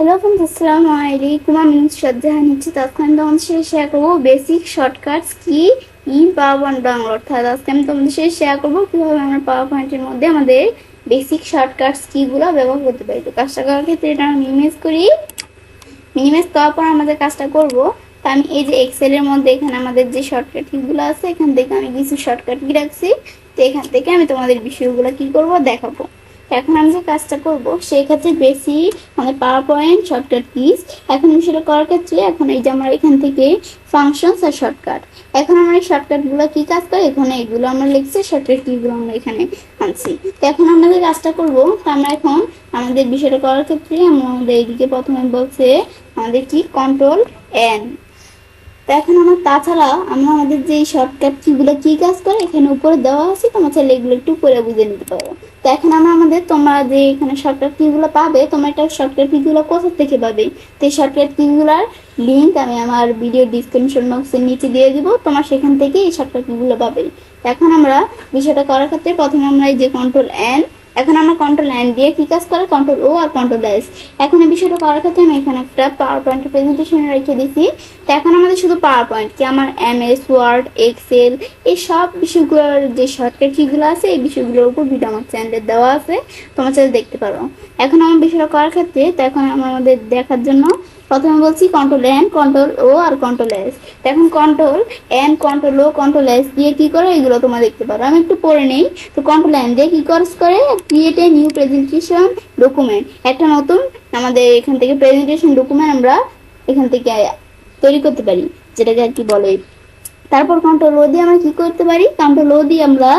Hello friends, আসসালামু আলাইকুম। আমি শ্রদ্ধা নিচ্ছি তখন তোমাদের সাথে শেয়ার করবো বেসিক শর্টকাটস কি ইন পাওয়ার পয়েন্ট বাংলা। অর্থাৎ আজকে আমি তোমাদের সাথে শেয়ার করবো কীভাবে আমরা পাওয়ার পয়েন্টের মধ্যে আমাদের বেসিক শর্টকাটস কিগুলো ব্যবহার করতে পারি। তো কাজটা করার ক্ষেত্রে এটা আমি মিনিমাইজ করি। মিনিমাইজ করার পর আমাদের কাজটা করবো। তো আমি এই যে এক্সেলের মধ্যে এখানে আমাদের যে শর্টকাট কিগুলো আছে এখান থেকে আমি কিছু শর্টকাট কি রাখছি। তো এখান থেকে আমি তোমাদের বিষয়গুলো কি করব দেখাবো। এখন আমি যে কাজটা করব সেই ক্ষেত্রে বেশি মানে পাওয়ার পয়েন্ট শর্টকাট কিস। এখন বিষয়টা করার ক্ষেত্রে এখন এই যে আমরা এখান থেকে ফাংশনস আর শর্টকাট, এখন আমরা এই শর্টকাটগুলো কি কাজ করে এখানে এগুলো আমরা লিখছি, শর্টকাট কিগুলো আমরা এখানে আনছি। তো এখন আমাদের কাজটা করব। তো আমরা এখন আমাদের বিষয়টা করার ক্ষেত্রে আমাদের এইদিকে প্রথমে বলছে আমাদের কি কন্ট্রোল এন। তো এখন আমার তাছাড়া আমরা আমাদের যে শর্টকাট কিগুলো কি কাজ করে এখানে উপরে দেওয়া আছে, তোমার চাইলে এগুলো একটু পরে বুঝে নিতে পারো। তো এখন আমরা আমাদের তোমরা যে এখানে শর্টকাট কিগুলো পাবে, তোমরা এটা শর্টকাট কিগুলো কোথা থেকে পাবে, তো এই শর্টকাট কিগুলোর লিঙ্ক আমি আমার ভিডিও ডিসক্রিপশন বক্সের নিচে দিয়ে দিব, তোমার সেখান থেকে এই শর্টকাট কিগুলো পাবে। এখন আমরা বিষয়টা করার ক্ষেত্রে প্রথমে আমরা এই যে কন্ট্রোল এন, এখন আমরা কন্ট্রোল এন দিয়ে কি কাজ করে কন্ট্রোল ও আর কন্ট্রোল এস। এখন এই বিষয়টা করার ক্ষেত্রে আমি এখানে একটা পাওয়ার পয়েন্ট প্রেজেন্টেশন রেখে দিছি। তো এখন আমাদের শুধু পাওয়ার পয়েন্ট কি আমার এমএস ওয়ার্ড এক্সেল এই সব বিষয়গুলোর যে শর্টকাট কিগুলো আছে এই বিষয়গুলোর উপর ভিডিও আমার চ্যানেলে দেওয়া আছে, তোমার চ্যানেলে দেখতে পারো। এখন আমার বিষয়টা করার ক্ষেত্রে তো এখন আমাদের দেখার জন্য প্রথমে বলছি কন্ট্রোল এন কন্ট্রোল ও আর কন্ট্রোল এস। এখন কন্ট্রোল এন কন্ট্রোল ও কন্ট্রোল এস দিয়ে কি করে এগুলো তোমরা দেখতে পারো। আমি একটু পড়ে নেই। তো কন্ট্রোল এন দিয়ে কি কাজ করে create a new presentation document, একটা নতুন আমাদের এখান থেকে প্রেজেন্টেশন ডকুমেন্ট আমরা এখান থেকে তৈরি করতে পারি, যেটাকে আর কি বলে। তারপর কন্ট্রোল ও দিয়ে আমরা কি করতে পারি, কন্ট্রোল ও দিয়ে আমরা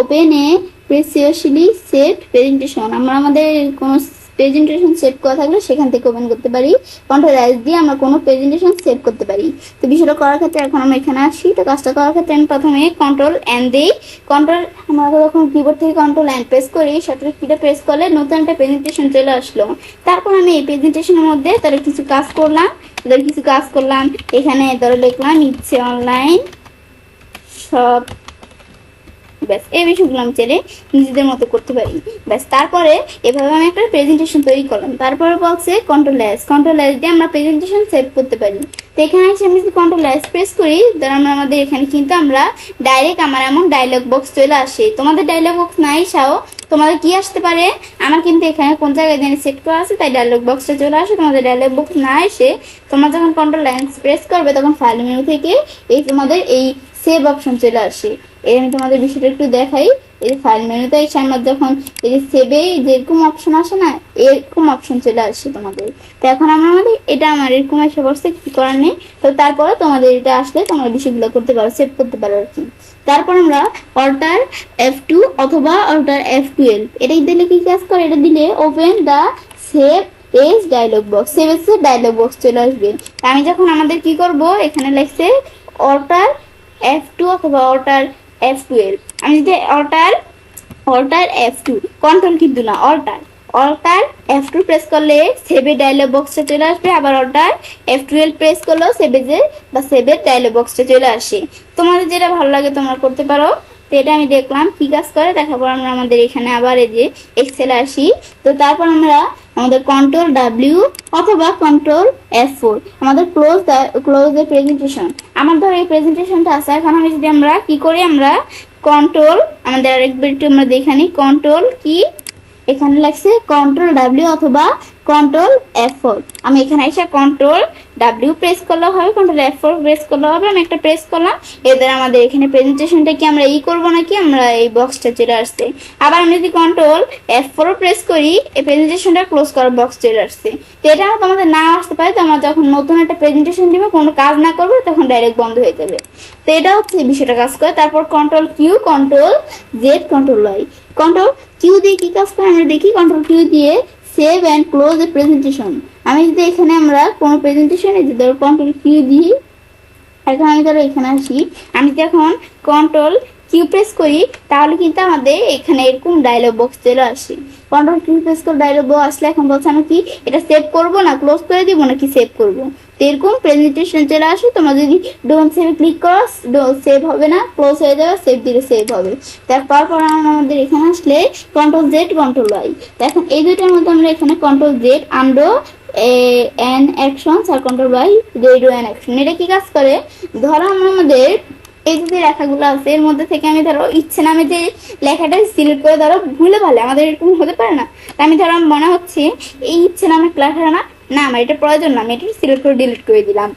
ওপেন এ প্রিসিয়াসলি সেট প্রেজেন্টেশন, আমরা আমাদের কোনো প্রেজেন্টেশন সেভ করা থাকলে সেখান থেকে ওপেন করতে পারি। কন্ট্রোল এস দিয়ে আমরা কোনো প্রেজেন্টেশন সেভ করতে পারি। তো বিষয়টা করার ক্ষেত্রে এখন আমরা এখানে আসি। তো কাজটা করার ক্ষেত্রে আমি প্রথমে কন্ট্রোল এন দিই। কন্ট্রোল আমরা যখন কিবোর্ড থেকে কন্ট্রোল এন প্রেস করি, শর্টকাট কিটা প্রেস করলে নতুন একটা প্রেজেন্টেশন চলে আসলো। তারপর আমি এই প্রেজেন্টেশনের মধ্যে তার কিছু কাজ করলাম। এখানে ধরো লিখলাম ইচ্ছে অনলাইন সব, ব্যাস এই বিষয়গুলো আমি চাইলে নিজেদের মতো করতে পারি। ব্যাস তারপরে এভাবে আমি একটা প্রেজেন্টেশন তৈরি করলাম। তারপরে বলছে কন্ট্রোল এস দিয়ে আমরা প্রেজেন্টেশন সেভ করতে পারি। তো এখানে এসে আমি যদি কন্ট্রোল এস প্রেস করি তাহলে আমরা আমাদের এখানে কিন্তু আমরা ডাইরেক্ট আমার এমন ডায়লগ বক্স চলে আসে। তোমাদের ডায়লগ বক্স নাই সাও তোমাদের কি আসতে পারে, আমার কিন্তু এখানে কোন জায়গায় যেন সেট করা আছে তাই ডায়লগ বক্সটা চলে আসে। তোমাদের ডায়লগ বক্স না এসে তোমরা যখন কন্ট্রোল এস প্রেস করবে তখন ফাইল মেনু থেকে এই তোমাদের এই সেভ অপশন চলে আসে। এই আমি তোমাদের বিষয়টা একটু দেখাই। এই ফাইল মেনুতে এসে আমার যখন এই যে সেভে যেরকম অপশন আসে না এরকম অপশন চলে আসে তোমাদের। তো এখন আমরা আমাদের এটা আমার এরকম এসে বসতে কি করার নেই। তো তারপরে তোমাদের এটা আসলে তোমরা বিষয়গুলো করতে পারো, সেভ করতে পারো আর কি। তারপর আমরা অল্টার F2 অথবা অল্টার F12 এটাই দিলে কি কাজ করে, এটা দিলে open the save age dialogue box, save age dialogue box চলে আসবে। আমি যখন আমাদের কি করব এখানে লিখছে অল্টার F2 অথবা অল্টার F12, আমি যদি অল্টার F2 কন্ট্রোল কিন্তু না অল্টার F2 প্রেস করলে সেভের ডায়লগ বক্সটা চলে আসবে, আবার অল্টার F12 প্রেস করলেও সেভের ডায়লগ বক্সটা চলে আসে। তোমাদের যেটা ভালো লাগে তোমরা করতে পারো। তো এটা আমি দেখলাম কি কাজ করে, দেখার পর আমরা আমাদের এখানে আবার এই যে এক্সেল আসি। তো তারপর আমরা আমাদের কন্ট্রোল W অথবা কন্ট্রোল F4 আমাদের ক্লোজ দ্য প্রেজেন্টেশন। আমার ধর এই প্রেজেন্টেশনটা আছে, এখন আমি যদি আমরা কি করি আমরা কন্ট্রোল আমাদের আরেকবার একটু আমরা দেখে নিই। কন্ট্রোল কি এখানে লাগছে কন্ট্রোল W অথবা কন্ট্রোল F4, আমি এখানে এসে কন্ট্রোল W প্রেস করলেও হবে, কন্ট্রোল F4 প্রেস করলেও হবে। আমি একটা প্রেস করলাম, এদের আমাদের এখানে প্রেজেন্টেশনটা কি আমরা করবো নাকি আমরা এই বক্সটা চলে আসছে। আবার আমি যদি কন্ট্রোল F4 প্রেস করি এই প্রেজেন্টেশনটা ক্লোজ করার বক্স চলে আসছে। তো এটা তোমাদের না আসতে পারে, তো আমরা যখন নতুন একটা প্রেজেন্টেশন দিব কোনো কাজ না করবো তখন ডাইরেক্ট বন্ধ হয়ে যাবে। তো এটা হচ্ছে বিষয়টা কাজ করে। তারপর control Q control Z control Y, control Q দিয়ে কি কাজ করে আমরা দেখি। কন্ট্রোল কিউ দিয়ে save and close a presentation, আমি যদি এখানে আমরা কোনো প্রেজেন্টেশনে যদি ধরো কন্ট্রোল কিউ দিই, এখন আমি ধরো এখানে আসি, আমি যদি এখন কন্ট্রোল কিউ প্রেস করি তাহলে কিন্তু আমাদের এখানে এরকম ডায়লগ বক্স চলে আসে। কন্ট্রোল কিউ প্রেস করে ডায়লগ বক্স আসলে এখন বলছে আমি কি এটা সেভ করবো না ক্লোজ করে দিব নাকি সেভ করবো। তো এরকম প্রেজেন্টেশন চলে আসে। তোমরা যদি ডোন্ট সেভ ক্লিক করো সেভ হবে না, ক্লোজ হয়ে যাবে, সেভ দিলে সেভ হবে। তারপর আমাদের এখানে আসলে কন্ট্রোল জেড কন্ট্রোল ওয়াই, এখন এই দুইটার মধ্যে আমরা এখানে control Z undo N actions আর control Y redo N action. এটা কি কাজ করে, ধরো আমাদের এই যে লেখাগুলো আছে এর মধ্যে থেকে আমি ধরো ইচ্ছে না আমি যে লেখাটা সিলেক্ট করে ধরো ভুলে ভালে আমাদের এরকম হতে পারে না, আমি ধরো মনে হচ্ছে এই ইচ্ছে না আমার লেখাটা না না আমার এটা প্রয়োজন না, আমি এটা সিলেক্ট করে ডিলিট করে দিলাম।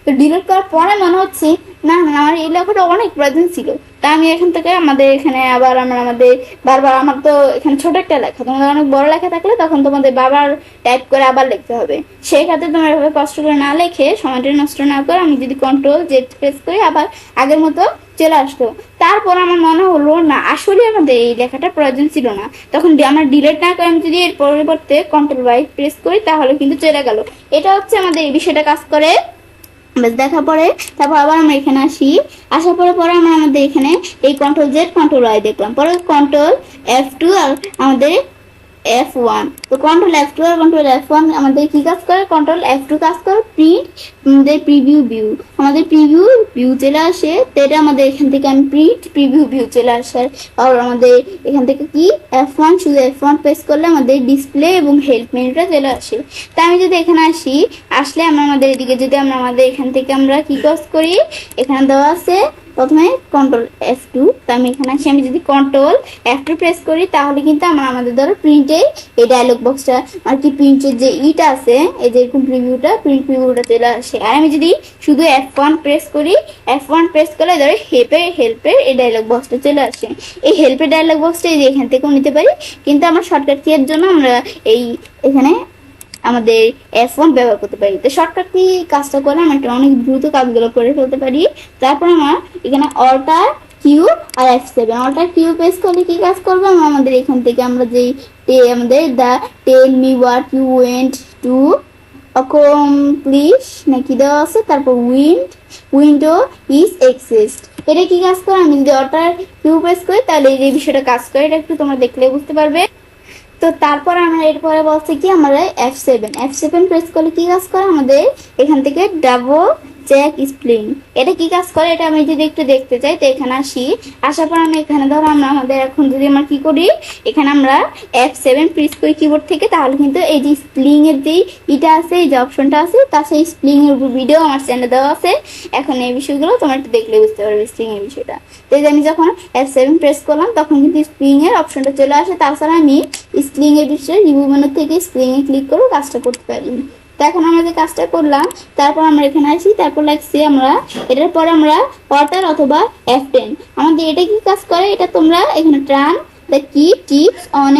তো ডিলিট করার পরে মনে হচ্ছে না না আমার এই লেখাটা অনেক প্রয়োজন ছিল, তা আমি এখান থেকে আমাদের এখানে আবার আমরা আমাদের বারবার, আমার তো এখানে ছোট একটা লেখা, তোমাদের অনেক বড় লেখা থাকলে তখন তোমাদের বারবার টাইপ করে আবার লিখতে হবে। সেই ক্ষেত্রে তোমরা এভাবে কষ্ট করে না লিখে সময়টা নষ্ট না করে আমি যদি কন্ট্রোল জেড প্রেস করি আবার আগের মতো চলে আসতো। তারপর আমার মনে হলো না আসলে আমাদের এই লেখাটা প্রয়োজন ছিল না, তখন আমার ডিলিট না করে আমি যদি এর পরিবর্তে কন্ট্রোল ওয়াই প্রেস করি তাহলে কিন্তু চলে গেল। এটা হচ্ছে আমাদের এই বিষয়টা কাজ করে। বেশ দেখা পরে তারপর আবার আমরা এখানে আসি, আসার পরে পরে আমরা আমাদের এখানে এই কন্ট্রোল জেড কন্ট্রোল ওয়াই দেখলাম, পরে কন্ট্রোল F2 আর আমাদের F1। তো কন্ট্রোল F2 আর কন্ট্রোল F1 আমাদের কি কাজ করে, কন্ট্রোল F2 কাজ করে প্রিন্ট আমাদের প্রিভিউ ভিউ, আমাদের প্রিভিউ ভিউ চলে আসে, তো এটা আমাদের এখান থেকে আমি প্রিন্ট প্রিভিউ ভিউ চলে আসে। আর আমাদের এখান থেকে কি F1 শুধু F1 প্রেস করলে আমাদের ডিসপ্লে এবং হেল্প মেনুটা চলে আসে। তা আমি যদি এখানে আসি, আসলে আমরা আমাদের এদিকে যদি আমরা আমাদের এখান থেকে আমরা কি কাজ করি, এখানে দেওয়া আছে প্রথমে কন্ট্রোল F2, তো আমি এখানে আসি, আমি যদি কন্ট্রোল F2 প্রেস করি তাহলে কিন্তু আমরা আমাদের ধরো প্রিন্টে এই ডায়লগ বক্সটা আর কি প্রিন্টের যে ইটা আছে এই যে এরকম প্রিভিউটা প্রিন্ট প্রিভিউটা চলে আসে। আর আমি যদি শুধু F1 প্রেস করি, F1 প্রেস করলে ধরো হেল্পের এই ডায়লগ বক্সটা চলে আসে। এই হেল্পের ডায়লগ বক্সটা এই যে এখান থেকেও নিতে পারি, কিন্তু আমার শর্টকাট কি এর জন্য আমরা এই এখানে আমাদের F1 ব্যবহার করতে পারি। তো শর্টকাট কি কাজটা করে আমরা একটা অনেক দ্রুত কাজগুলো করে ফেলতে পারি। তারপর আমার এখানে alter Q R F7, alter Q press করলে কি কাজ করবে, আমাদের এখান থেকে আমরা যেই আমাদের the tell me what you want to accomplish নাকি দেওয়া আছে, তারপর উইন্ডো ইজ এক্সিস্ট, এটা কি কাজ করে, আমি যদি অল্টার কিউ প্রেস করি তাহলে এই বিষয়টা কাজ করে, এটা একটু তোমরা দেখলে বুঝতে পারবে। তো তারপর আমরা এরপরে বলছি কি আমরা F7 প্রেস করলে কি কাজ করে, আমাদের এখান থেকে ডাবল চেক স্প্লিং, এটা কি কাজ করে এটা আমি যদি একটু দেখতে চাই, তো এখানে আসি, আসার পর আমি এখানে ধরো আমরা আমাদের এখন যদি আমরা কি করি, এখানে আমরা F7 প্রেস করি কিবোর্ড থেকে, তাহলে কিন্তু এই যে স্প্লিং এর যে ইটা আছে এই যে অপশনটা আছে তার সেই স্প্লিং এর ভিডিও আমার চ্যানেলে দেওয়া আছে। এখন এই বিষয়গুলো তোমরা একটু দেখলে বুঝতে পারবে স্প্লিং এর বিষয়টা। তো এই যে আমি যখন F7 প্রেস করলাম তখন কিন্তু স্প্লিং এর অপশনটা চলে আসে, তাছাড়া আমি স্প্লিং এর বিষয়ে রিভিউ মেনু থেকে স্প্লিং এ ক্লিক করে কাজটা করতে পারি। তো এখন আমরা যে কাজটা করলাম তারপর আমরা এখানে আসি, তারপর লাগছি আমরা এটার পর আমরা অল্টার অথবা F10, আমাদের এটা কি কাজ করে, এটা তোমরা এখানে টার্ন দ্য কি টিপস অন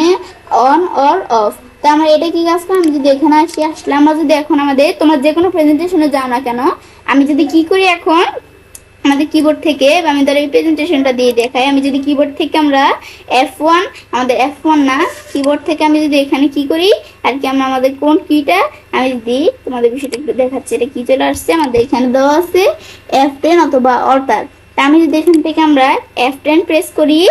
অর অফ, তো আমরা এটা কি কাজ করে, আমি যদি এখানে আসি, আসলে আমরা যদি এখন আমাদের তোমরা যে কোনো প্রেজেন্টেশনে যাও না কেন, আমি যদি কি করি এখন আমাদের কিবোর্ড থেকে আমি ধর এই প্রেজেন্টেশনটা দিয়ে দেখাই, আমি যদি কিবোর্ড থেকে আমরা F1 আমাদের F1 না কিবোর্ড থেকে আমি যদি এখানে কি করি আর কি আমরা আমাদের কোন কিটা আমি যদি তোমাদের বিষয়টা একটু দেখাচ্ছি, এটা কি চলে আসছে আমাদের এখানে দেওয়া আছে F10 অথবা অল্টার, তা আমি যদি এখান থেকে আমরা F10 প্রেস করি,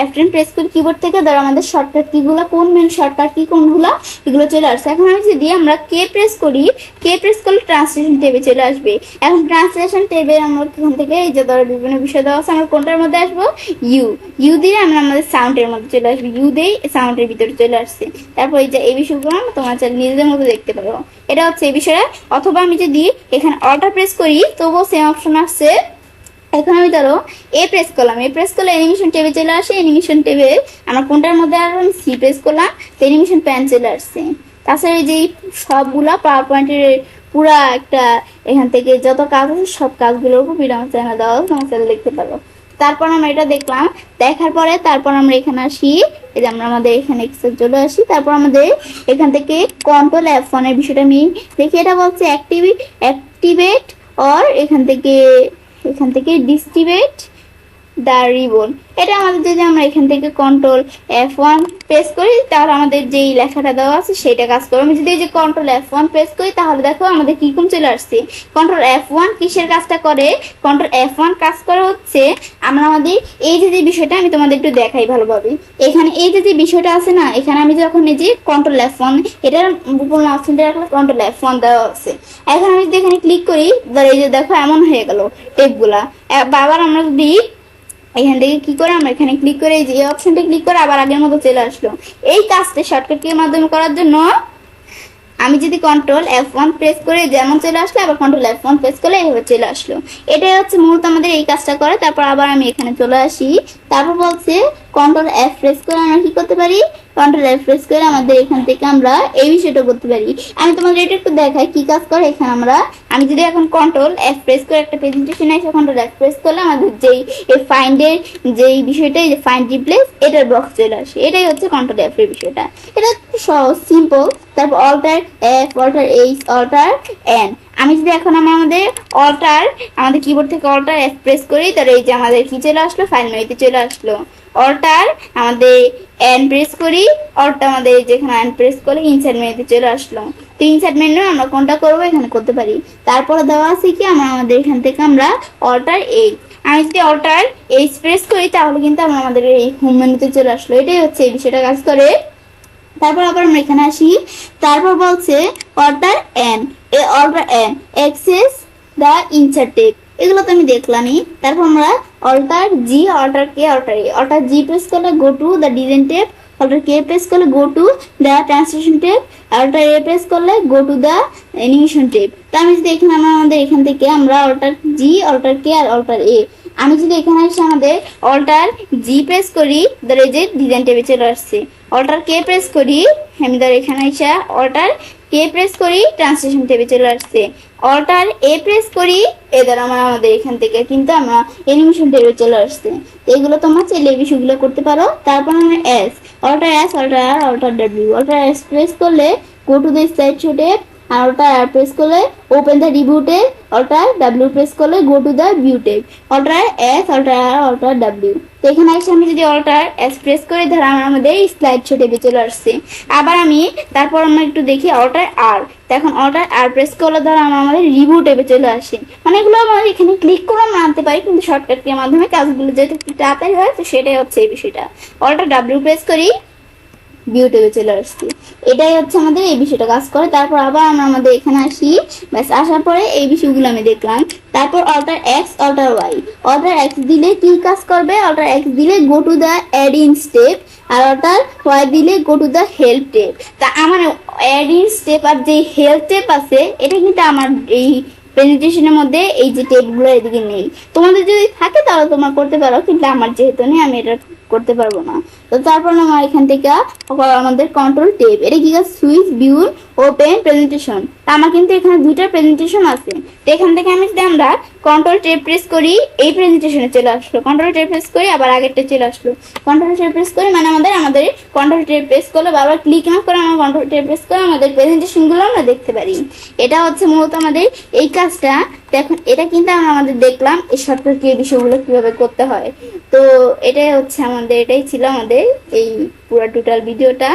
F10 প্রেস করি কিবোর্ড থেকে, ধরো আমাদের শর্টকাট কিগুলো কোন মেন শর্টকাট কি কোনগুলো এগুলো চলে আসছে। এখন আমি যদি আমরা কে প্রেস করি, কে প্রেস করলে ট্রান্সলেশন ট্যাবে চলে আসবে। এখন ট্রান্সলেশন ট্যাবে আমরা এখান থেকে এই যে ধরো বিভিন্ন বিষয় দেওয়া আছে, আমরা কোনটার মধ্যে আসবো, ইউ দিয়ে আমরা আমাদের সাউন্ডের মধ্যে চলে আসবো, ইউ দিয়ে সাউন্ডের ভিতরে চলে আসছে। তারপর এই যে এই বিষয়গুলো তোমার নিজেদের মতো দেখতে পারো, এটা হচ্ছে এই বিষয়টা। অথবা আমি যদি এখানে অল্টার প্রেস করি তবুও সেম অপশন আসছে। এখন আমি ধরো এ প্রেস করলাম, এ প্রেস করলে অ্যানিমেশন ট্যাবে চলে আসে, অ্যানিমেশন ট্যাবে আমরা কোনটার মধ্যে আর আমি সি প্রেস করলাম তো অ্যানিমেশন প্যান চলে আসছে। তাছাড়া এই যে সবগুলা পাওয়ার পয়েন্টের পুরা একটা এখান থেকে যত কাজ আছে সব কাজগুলোর উপর ভিডিও আমার চ্যানেল দেওয়া আছে, আমার চ্যানেল দেখতে পারো। তারপর আমরা এটা দেখলাম, দেখার পরে তারপর আমরা এখানে আসি, এই যে আমরা আমাদের এখানে এক্সেল চলে আসি, তারপর আমাদের এখান থেকে কন্ট্রোল F1 এর বিষয়টা আমি দেখি, এটা বলছে অ্যাক্টিভেট অর এখান থেকে ডিস্ট্রিবিউট দ্য রিবন, এটা আমাদের যদি আমরা এখান থেকে কন্ট্রোল F1 প্রেস করি তাহলে আমাদের যেই লেখাটা দেওয়া আছে সেটা কাজ করবে। আমি যদি এই যে কন্ট্রোল F1 প্রেস করি তাহলে দেখো আমাদের কিরকম চলে আসছে। কন্ট্রোল F1 কিসের কাজটা করে, কন্ট্রোল F1 কাজ করে হচ্ছে আমরা আমাদের এই যে বিষয়টা আমি তোমাদের একটু দেখাই ভালোভাবে, এখানে এই যে বিষয়টা আছে না, এখানে আমি যখন এই যে কন্ট্রোল F1 এটার উপর অপশনটা রাখলে কন্ট্রোল F1 দেওয়া আছে, এখন আমি যদি এখানে ক্লিক করি এই যে দেখো এমন হয়ে গেল টেপগুলা। আবার আমরা যদি এখান থেকে কি করে আমরা এখানে ক্লিক করে এই যে অপশনটা ক্লিক করে আবার আগের মতো চলে আসলো। এই কাজটা শর্টকাট কির মাধ্যমে করার জন্য আমি যদি কন্ট্রোল F1 প্রেস করে যেমন চলে আসলো, আবার কন্ট্রোল F1 প্রেস করলে এইভাবে চলে আসলো। এটাই হচ্ছে মূলত আমাদের এই কাজটা করে। তারপর আবার আমি এখানে চলে আসি, তারপর বলছে কন্ট্রোল F প্রেস করে আমরা কি করতে পারি, কন্ট্রোল F প্রেস করে আমাদের এখান থেকে আমরা এই বিষয়টা করতে পারি। আমি তোমাদের এটা একটু দেখাই কি কাজ করে। এখানে আমি যদি এখন কন্ট্রোল F প্রেস করে একটা প্রেজেন্টেশন এসে কন্ট্রোল F প্রেস করলে আমাদের যেই ফাইন্ডের যেই বিষয়টা, এই যে ফাইন্ড রিপ্লেস, এটার বক্স চলে আসে। এটাই হচ্ছে কন্ট্রোল F এর বিষয়টা। এটা সহজ, সিম্পল। তারপর alter F, alter H, alter N। আমি যদি এখন আমাদের আমাদের কিবোর্ড থেকে অল্টার F প্রেস করি, তাহলে এই যে আমাদের কি চলে আসলো, ফাইল মেনুতে চলে আসলো। অল্টার আমাদের N প্রেস করি, অল্টার আমাদের যেখানে N প্রেস করলে ইনসার্ট মেনুতে চলে আসলো। তো ইনসার্ট মেনু আমরা কোনটা করবো এখানে করতে পারি। তারপরে দেওয়া আছে কি আমাদের এখান থেকে আমরা অল্টার H, আমি যদি অল্টার H প্রেস করি তাহলে কিন্তু আমাদের এই হোম মেনুতে চলে আসলো। এটাই হচ্ছে এই বিষয়টা কাজ করে। তারপর আবার আমরা এখানে আসি, তারপর বলছে Alt N, Alt N access the insert tab, এগুলো তো আমি দেখলামই। তারপর আমরা Alt G, Alt K, Alt A, Alt G press করলে go to the design tab, Alt K press করলে go to the translation tab, Alt A press করলে go to the animation tab. তো আমি যদি এখানে আমাদের এখান থেকে আমরা অল্টার G, অল্টার K আর অল্টার A, আমি যদি এখানে এসে আমাদের অল্টার G প্রেস করি, ধর এই যে ডিজাইন টেপে চলে আসছে। অল্টার K প্রেস করি, আমি ধর এখানে এসে অল্টার K প্রেস করি, ট্রান্সলেশন টেপে চলে আসছে। অল্টার A প্রেস করি, এদের আমাদের এখান থেকে কিন্তু আমরা অ্যানিমেশন টেপে চলে আসছে। এগুলো তোমরা চাইলে এই বিষয়গুলো করতে পারো। তারপর আমরা S, Alt S, Alt R, Alt W, Alt S press করলে go to the slide show tab, আর অল্টার R প্রেস করলে open the review tab, Alt W press করলে go to the view tab, Alt S, Alt R, Alt W। তো এখানে এসে আমি যদি alter S press করে ধর আমাদের স্লাইড শো টেপে চলে আসছে। আবার তারপর আমরা একটু দেখি অল্টার R, তো এখন অল্টার R প্রেস করলে ধর আমাদের রিভিউ টেপে চলে আসে। মানে এগুলো আমরা এখানে ক্লিক করে আমরা আনতে পারি, কিন্তু শর্টকাটের মাধ্যমে কাজগুলো যেহেতু একটু তাড়াতাড়ি হয়, তো সেটাই হচ্ছে এই বিষয়টা। অল্টার W প্রেস করি, ভিউ টেপে চলে আসছি। এটাই হচ্ছে আমাদের এই বিষয়টা কাজ করে। তারপর আবার আমরা আমাদের এখানে আসি, ব্যাস আসার পরে এই বিষয়গুলো আমি দেখলাম। তারপর alter X, alter Y, alter X দিলে কি কাজ করবে, অল্টার X দিলে go to the add in step, আর অল্টার Y দিলে go to the help tape. তা আমার অ্যাড ইন স্টেপ আর যে হেল্প টেপ আছে, এটা কিন্তু আমার এই প্রেজেন্টেশনের মধ্যে এই যে টেপগুলো এদিকে নেই। তোমাদের যদি থাকে তাহলে তোমরা করতে পারো, কিন্তু আমার যেহেতু নেই আমি এটা করতে পারবো না। তো তারপর আমরা এখান থেকে আমাদের কন্ট্রোল টেপ, এটা কি কাজ, সুইচ, ভিউ, ওপেন, প্রেজেন্টেশন। তা আমার কিন্তু এখানে দুইটা প্রেজেন্টেশন আছে। তো এখান থেকে আমি যদি আমরা কন্ট্রোল টেপ প্রেস করি, এই প্রেজেন্টেশনে চলে আসলো। কন্ট্রোল টেপ প্রেস করি, আবার আগেরটা চলে আসলো। কন্ট্রোল টেপ প্রেস করি মানে আমাদের কন্ট্রোল টেপ প্রেস করলে বারবার ক্লিক না করে আমরা কন্ট্রোল টেপ প্রেস করে আমাদের প্রেজেন্টেশনগুলো আমরা দেখতে পারি। এটা হচ্ছে মূলত আমাদের এই কাজটা। এখন এটা কিন্তু আমরা আমাদের দেখলাম এই শর্টকাট কি বিষয়গুলো কিভাবে করতে হয়। তো এটাই হচ্ছে এটাই ছিল আমাদের এই পুরো টোটাল ভিডিওটা।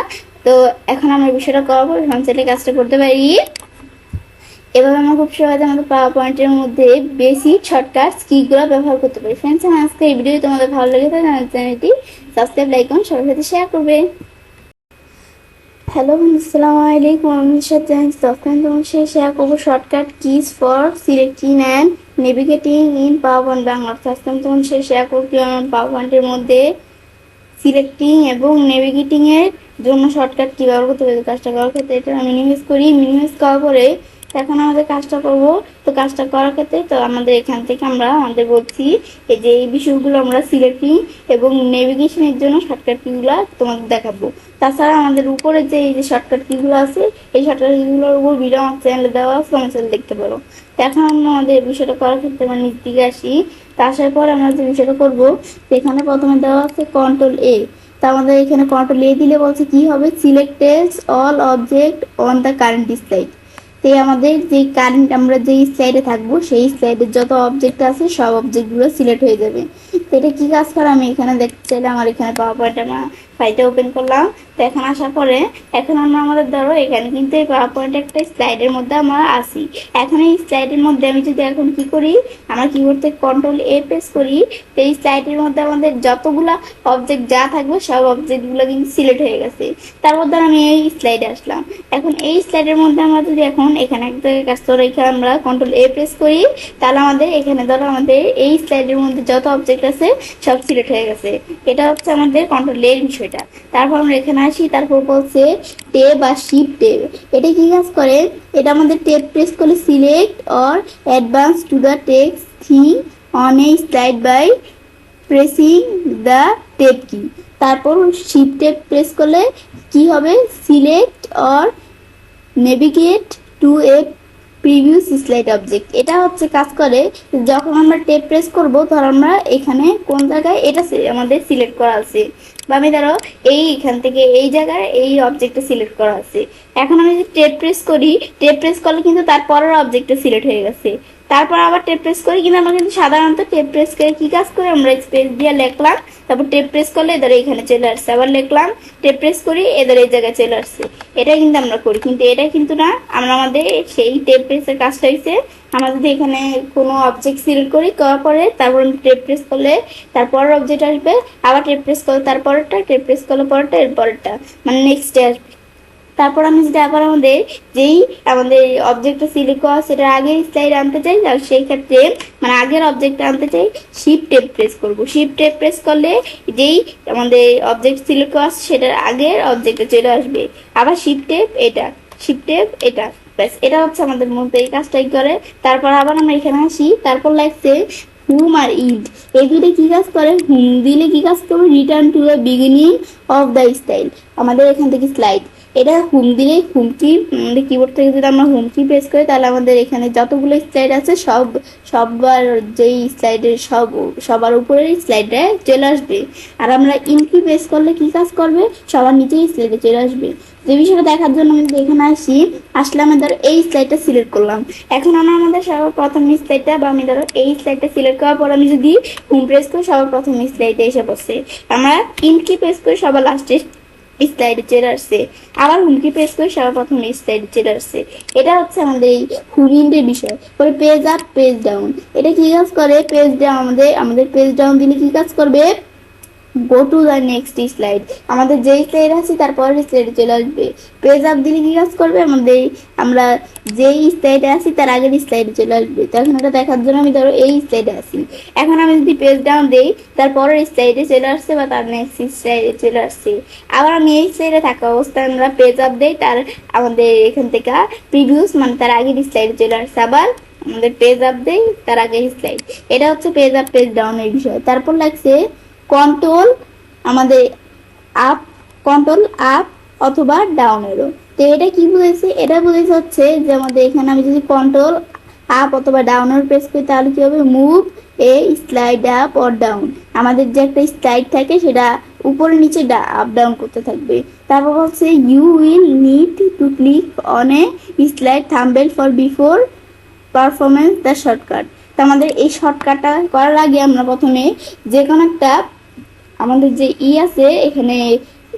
তো এখন আমরা বিষয়টা করবো, এখন চাইলে কাজটা করতে পারি। এভাবে আমরা খুব সহজে আমাদের পাওয়ার পয়েন্টের মধ্যে বেসিক শর্টকাট কিগুলো ব্যবহার করতে পারি। ফ্রেন্ডস, আজকে এই ভিডিও তোমাদের ভালো লেগে থাকে চ্যানেলটি সাবস্ক্রাইব, লাইক এবং সবার সাথে শেয়ার করবে। হ্যালো বন্ধু, আসসালামু আলাইকুম। আমি সাথে তখন তোমার সাথে শেয়ার করবো shortcut keys for selecting and navigating in power point Bangla. আজকে আমি তোমার সাথে শেয়ার করবো আমার পাওয়ার পয়েন্টের মধ্যে সিলেক্টিং এবং নেভিগেটিং এর জন্য শর্টকাট কি ব্যবহার করতে হবে। কাজটা করার ক্ষেত্রে এটা মিনিমাইজ করি, মিনিমাইজ করার পরে এখন আমাদের কাজটা করব। তো কাজটা করার ক্ষেত্রে তো আমাদের এখান থেকে আমরা বলছি এই যে এই বিষয়গুলো আমরা সিলেক্টিং এবং নেভিগেশনের জন্য শর্টকাট কিগুলো তোমাদের দেখাবো। তাছাড়া আমাদের উপরে যে এই যে শর্টকাট কিগুলো আছে, এই শর্টকাট কিগুলোর উপর ভিডিও আমার চ্যানেলে দেওয়া আছে, আমার চ্যানেল দেখতে পারো। তো এখন আমরা আমাদের বিষয়টা করার ক্ষেত্রে আমরা নিচ দিকে আসি। তা আসার পর আমরা যে বিষয়টা করবো, সেখানে প্রথমে দেওয়া আছে কন্ট্রোল A। তা আমাদের এখানে কন্ট্রোল A দিলে বলছে কি হবে, selected all object on the current slide. তো আমাদের যে কারেন্ট আমরা যেই স্লাইডে থাকবো সেই স্লাইডের যত অবজেক্ট আছে সব অবজেক্টগুলো সিলেক্ট হয়ে যাবে। তো এটা কি কাজ করে আমি এখানে দেখতে চাইলে আমার এখানে পাওয়ার পয়েন্ট আমরা ফাইলটা ওপেন করলাম। তো এখন আসার পরে এখন আমরা আমাদের ধরো এখানে কিন্তু এই পাওয়ার পয়েন্ট একটা স্লাইডের মধ্যে আমরা আসি। এখন এই স্লাইডের মধ্যে আমি যদি এখন কি করি, আমরা কিবোর্ড থেকে কন্ট্রোল A প্রেস করি, তো এই স্লাইডের মধ্যে আমাদের যতগুলা অবজেক্ট যা থাকবে সব অবজেক্টগুলো কিন্তু সিলেক্ট হয়ে গেছে। তার মধ্যে আমি এই স্লাইডে আসলাম। এখন এই স্লাইডের মধ্যে আমরা যদি এখন এখানে একটা কাজ করে রেখে আমরা কন্ট্রোল A প্রেস করি, তাহলে আমাদের এখানে ধরো আমাদের এই স্লাইডের মধ্যে যত অবজেক্ট আছে সব সিলেক্ট হয়ে গেছে। এটা হচ্ছে আমাদের কন্ট্রোল A এর বিষয়। এটা। তারপর আমরা এখানে আসি, তারপর বলছে টেপ বা শিপ টেপ। এটা কি কাজ করে? এটা আমাদের টেপ প্রেস করলে select or advance to the text thing on a slide by pressing the tape key. তারপর শিপ টেপ প্রেস করলে কি হবে? Select or navigate to a previous slide object. এটা হচ্ছে কাজ করে যখন আমরা টেপ প্রেস করব, ধর আমরা এখানে কোন জায়গায় এটা আমাদের সিলেক্ট করা আছে, বা আমি ধরো এখান থেকে এই জায়গায় এই অবজেক্টটা সিলেক্ট করা আছে। এখন আমি যদি টেপ প্রেস করি, টেপ প্রেস করলে কিন্তু তার পরের অবজেক্টটা সিলেক্ট হয়ে গেছে। তারপর আবার টেপ প্রেস করি, কিন্তু আমরা কিন্তু সাধারণত টেপ প্রেস করে কি কাজ করি? আমরা স্পেস দিয়ে লিখলাম, তারপর টেপ প্রেস করলে এদের এখানে চলে আসছে, আবার লিখলাম, টেপ প্রেস করি, এদের এই জায়গায় চলে আসছে। এটা কিন্তু আমরা করি, কিন্তু এটা কিন্তু না। আমরা আমাদের সেই টেপ প্রেসের কাজটা হয়েছে, আমরা যদি এখানে কোনো অবজেক্ট সিলেক্ট করি, করার পরে তারপর টেপ প্রেস করলে তারপরের অবজেক্ট আসবে, আবার টেপ প্রেস করলে তারপরেরটা, টেপ প্রেস করলে পরেরটা, এর পরেরটা, মানে নেক্সটে আসবে। তারপর আমি যদি আবার আমাদের অবজেক্টটা সিলেক্ট করা সেটার আগে স্লাইড আনতে চাই, আর সেই ক্ষেত্রে মানে আগের অবজেক্টটা আনতে চাই, শিফট টেপ প্রেস করব। শিফট টেপ প্রেস করলে যেই আমাদের অবজেক্ট সিলেক্ট করা সেটার আগের অবজেক্টে চলে আসবে। আবার শিফট টেপ এটা, শিফট টেপ এটা, ব্যাস। এটা হচ্ছে আমাদের মধ্যে এই কাজটাই করে। তারপর আবার আমরা এখানে আসি, তারপর লাগছে হুম আর ইড। এই দুটো কি কাজ করে? হুম দিলে কি কাজ করবে? Return to the beginning of the style, আমাদের এখান থেকে স্লাইড। এটা হুম দিলে হুমকি, আমাদের কিবোর্ড থেকে যদি আমরা হুমকি প্রেস করি, তাহলে আমাদের এখানে যতগুলো স্লাইড আছে সবার যেই স্লাইডের সবার উপরেই স্লাইডে চলে আসবে। আর আমরা ইনকি প্রেস করলে কি কাজ করবে? সবার নিচেই স্লাইডে চলে আসবে। যে বিষয়টা দেখার জন্য আমি এখানে আসলে আমি ধরো এই স্লাইডটা সিলেক্ট করলাম। এখন আমরা আমাদের সবার প্রথম স্লাইডটা, বা আমি ধরো এই স্লাইডটা সিলেক্ট করার পর আমি যদি হোম প্রেস করি, সবার প্রথম স্লাইডে এসে বসে। আমরা ইনকি প্রেস করি, সবার লাস্টে স্লাইডে চলে আসছে। আবার হুমকি প্রেস করে সবার প্রথম স্লাইডে চলে আসছে। এটা হচ্ছে আমাদের এই হুমিংয়ের বিষয়। পরে পেজ আপ, পেজ ডাউন। এটা কি কাজ করে? পেজ ডাউন, আমাদের পেজ ডাউন দিলে কি কাজ করবে? গো টু দ্য নেক্সট স্লাইড, আমাদের যেই স্লাইড আছে তারপরের স্লাইডে চলে আসবে। পেজ আপ দিলে কি কাজ করবে? আমরা যেই স্লাইডে আছি তার আগের স্লাইডে চলে আসবে। তখন এটা দেখার জন্য আমি ধরো এই স্লাইডে আছি। এখন আমি যদি পেজ ডাউন দেই, তারপরের স্লাইডে চলে আসছে, বা তার নেক্সট স্লাইডে চলে আসছে। আবার আমি এই স্লাইডে থাকা অবস্থায় আমরা পেজ আপ দেই, তার আমাদের এখান থেকে প্রিভিউস মানে তার আগের স্লাইডে চলে আসছে। আবার আমাদের পেজ আপ দেই, তার আগের স্লাইড। এটা হচ্ছে পেজ আপ, পেজ ডাউনের বিষয়। তারপর লাগছে কন্ট্রোল, আমাদের আপ, কন্ট্রোল আপ অথবা ডাউন এরো। তো এটা কি বুঝেছে? এটা বুঝেছে হচ্ছে যে আমাদের এখানে আমি যদি কন্ট্রোল আপ অথবা ডাউন এরো প্রেস করি, তাহলে কি হবে? Move a slide up or down. আমাদের যে একটা স্লাইড থাকে সেটা উপরে নিচে আপ ডাউন করতে থাকবে। তারপর হচ্ছে you will need to click on a slide thumbnail for before performance the shortcut. তো আমাদের এই শর্টকাটটা করার আগে আমরা প্রথমে যে কোনো একটা আমাদের যে আছে এখানে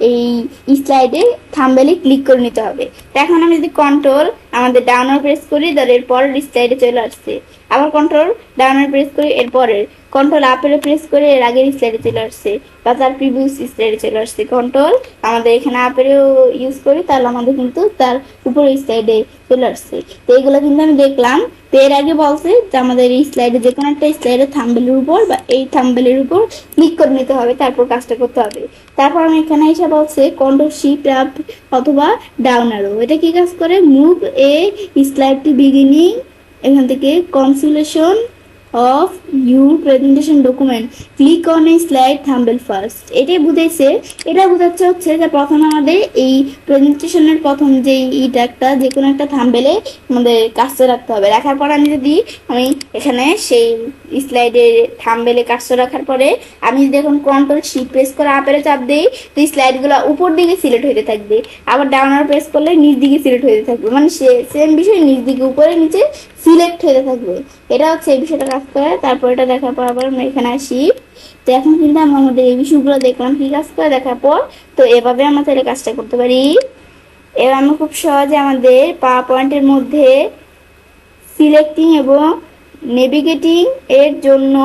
এই স্লাইডে থাম্বনেলে ক্লিক করে নিতে হবে। এখন আমি যদি কন্ট্রোল আমাদের ডাউনার প্রেস করি, ধর এর পরের স্লাইডে চলে আসছে। আবার কন্ট্রোল ডাউনার প্রেস করি, এর পরের কন্ট্রোল আপের প্রেস করে এর আগের স্লাইডে চলে আসছে, বা তার প্রিভিউস স্লাইডে চলে আসছে। কন্ট্রোল আমাদের এখানে আপেরও ইউজ করি, তাহলে আমাদের কিন্তু তার উপরের স্লাইডে চলে আসছে। তো এইগুলো কিন্তু আমি দেখলাম। তো এর আগে বলছে যে আমাদের এই স্লাইডে যে কোনো একটা স্লাইডে থাম্বনেলের উপর বা এই থাম্বনেলের উপর ক্লিক করে নিতে হবে, তারপর কাজটা করতে হবে। তারপর আমি এখানে এসে বলছে কন্ট্রোল শিফট আপ অথবা ডাউন অ্যারো। এটা কি কাজ করে? Move a slide to beginning, এখান থেকে consolation of your presentation document, click on a slide thumbnail first. এটাই বুঝাইছে। এটা বোঝাচ্ছে হচ্ছে যে প্রথমে আমাদের এই প্রেজেন্টেশনের প্রথম যে একটা যে কোনো একটা থাম্বনেলে আমাদের কাজটা রাখতে হবে। রাখার পর আমি এখানে সেই স্লাইডের থাম্বনেলে কাজটা রাখার পরে আমি যদি এখন কন্ট্রোল শিফট প্রেস করে আপেরে চাপ দিই, তো স্লাইডগুলো উপর দিকে সিলেক্ট হতে থাকবে। আবার ডাউনার প্রেস করলে নিচ দিকে সিলেক্ট হতে থাকবে, মানে সেম বিষয় নিচ দিকে উপরে নিচে সিলেক্ট হতে থাকবে। এটা হচ্ছে এই বিষয়টা কাজ করে। তারপর এটা দেখার পর আবার আমরা এখানে আসি। তো এখন কিন্তু আমরা আমাদের এই বিষয়গুলো দেখলাম কি কাজ করে দেখার পর। তো এভাবে আমরা তাহলে কাজটা করতে পারি। এবার আমরা খুব সহজে আমাদের পাওয়ার পয়েন্টের মধ্যে সিলেক্টিং এবং নেভিগেটিং এর জন্য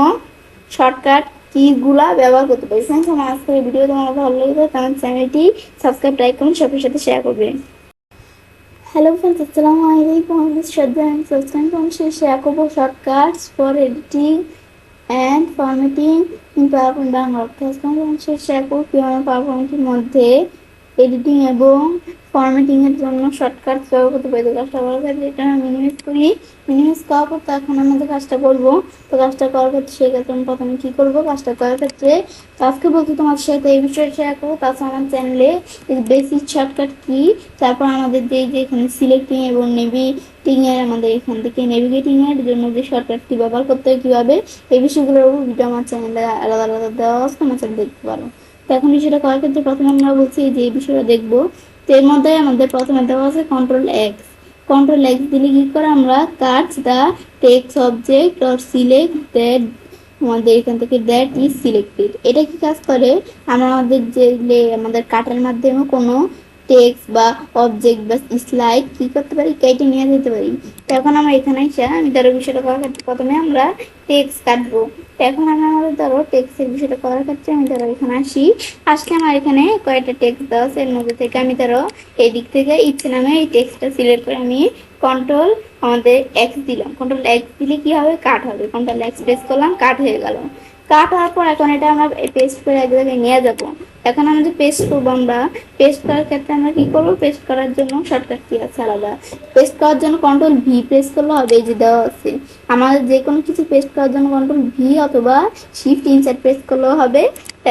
শর্টকাট কিগুলা ব্যবহার করতে পারি। ফ্রেন্ডস, আমার আজকের ভিডিও তোমার ভালো লেগেছে তাহলে চ্যানেলটি সাবস্ক্রাইব, লাইক, কমেন্ট সবার সাথে শেয়ার করবে। হ্যালো ফ্রেন্ডস, আসসালামু আলাইকুম। আমি শ্রদ্ধা, আমি সাবস্ক্রাইব কমেন্ট শেয়ার করবো shortcuts for editing and formatting in power point Bangla অর্থাৎ শেয়ার করব কিভাবে পাওয়ার পয়েন্টের মধ্যে এডিটিং এবং ফরম্যাটিং এর জন্য শর্টকাট ব্যবহার করতে পারি। তো কাজটা করার ক্ষেত্রে এটা মিনিমাইজ করি, মিনিমাইজ করার পর তো এখন আমাদের কাজটা করবো। তো কাজটা করার ক্ষেত্রে সেক্ষেত্রে আমি প্রথমে কি করবো, কাজটা করার ক্ষেত্রে আজকে বলছি তোমার সাথে এই বিষয়ে শেয়ার করবো। তাছাড়া আমার চ্যানেলে বেসিক শর্টকাট কি, তারপর আমাদের যে এখানে সিলেক্টিং এবং নেভিগেটিং এর আমাদের এখান থেকে নেভিগেটিং এর জন্য যে শর্টকাট কি ব্যবহার করতে হয় কিভাবে, এই বিষয়গুলোর ভিডিও আমার চ্যানেলে আলাদা আলাদা দেওয়া আছে, তোমার চ্যানেল দেখতে পারো। তো এখন বিষয়টা করার ক্ষেত্রে প্রথমে আমরা বলছি যে এই বিষয়টা দেখবো। তো এর মধ্যে আমাদের প্রথমে দেওয়া আছে কন্ট্রোল এক্স। কন্ট্রোল এক্স দিলে কি করে আমরা cut the text object or select that, আমাদের এখান থেকে দ্যাট ইজ সিলেক্টেড। এটা কি কাজ করে, আমরা আমাদের যে আমাদের কাটার মাধ্যমে কোনো টেক্সট বা অবজেক্ট বা স্লাইড কি করতে পারি, কেটে নিয়ে যেতে পারি। তো এখন আমরা এখানে এসে আমি ধরো বিষয়টা করার ক্ষেত্রে প্রথমে আমরা টেক্সট কাটবো। তো এখন আমি আমাদের ধরো টেক্সটের বিষয়টা করার ক্ষেত্রে আমি ধরো এখানে আসলে আমার এখানে কয়েকটা টেক্সট দেওয়া আছে, এর মধ্যে থেকে আমি ধরো এই দিক থেকে ইচ্ছে নামে এই টেক্সটটা সিলেক্ট করে আমি কন্ট্রোল আমাদের এক্স দিলাম। কন্ট্রোল এক্স দিলে কি হবে, কাট হবে। কন্ট্রোল এক্স প্রেস করলাম, কাট হয়ে গেল। কাট হওয়ার পর এখন এটা আমরা পেস্ট করে এক জায়গায় নিয়ে যাব। এখন আমরা যে পেস্ট করবো, আমরা পেস্ট করার ক্ষেত্রে আমরা কি করবো, পেস্ট করার জন্য শর্টকাট কি আছে আলাদা। পেস্ট করার জন্য কন্ট্রোল ভি প্রেস করলে হবে, এই যে দেওয়া আছে। আমাদের যে কোনো কিছু পেস্ট করার জন্য কন্ট্রোল ভি অথবা শিফট ইনসার্ট প্রেস করলেও হবে।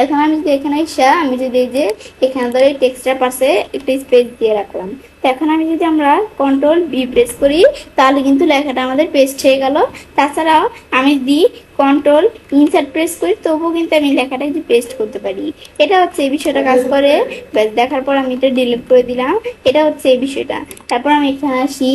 এখন আমি যদি এখানে আমি যদি এই যে এখানে ধরে টেক্সটার পাশে একটা স্পেস দিয়ে রাখলাম। তো এখন আমি যদি আমরা কন্ট্রোল বি প্রেস করি তাহলে কিন্তু লেখাটা আমাদের পেস্ট হয়ে গেল। তাছাড়াও আমি যদি কন্ট্রোল ইনসার্ট প্রেস করি তবুও কিন্তু আমি লেখাটা যদি পেস্ট করতে পারি। এটা হচ্ছে এই বিষয়টা কাজ করে। ব্যাস দেখার পর আমি এটা ডিলিট করে দিলাম। এটা হচ্ছে এই বিষয়টা। তারপর আমি এখানে আসি।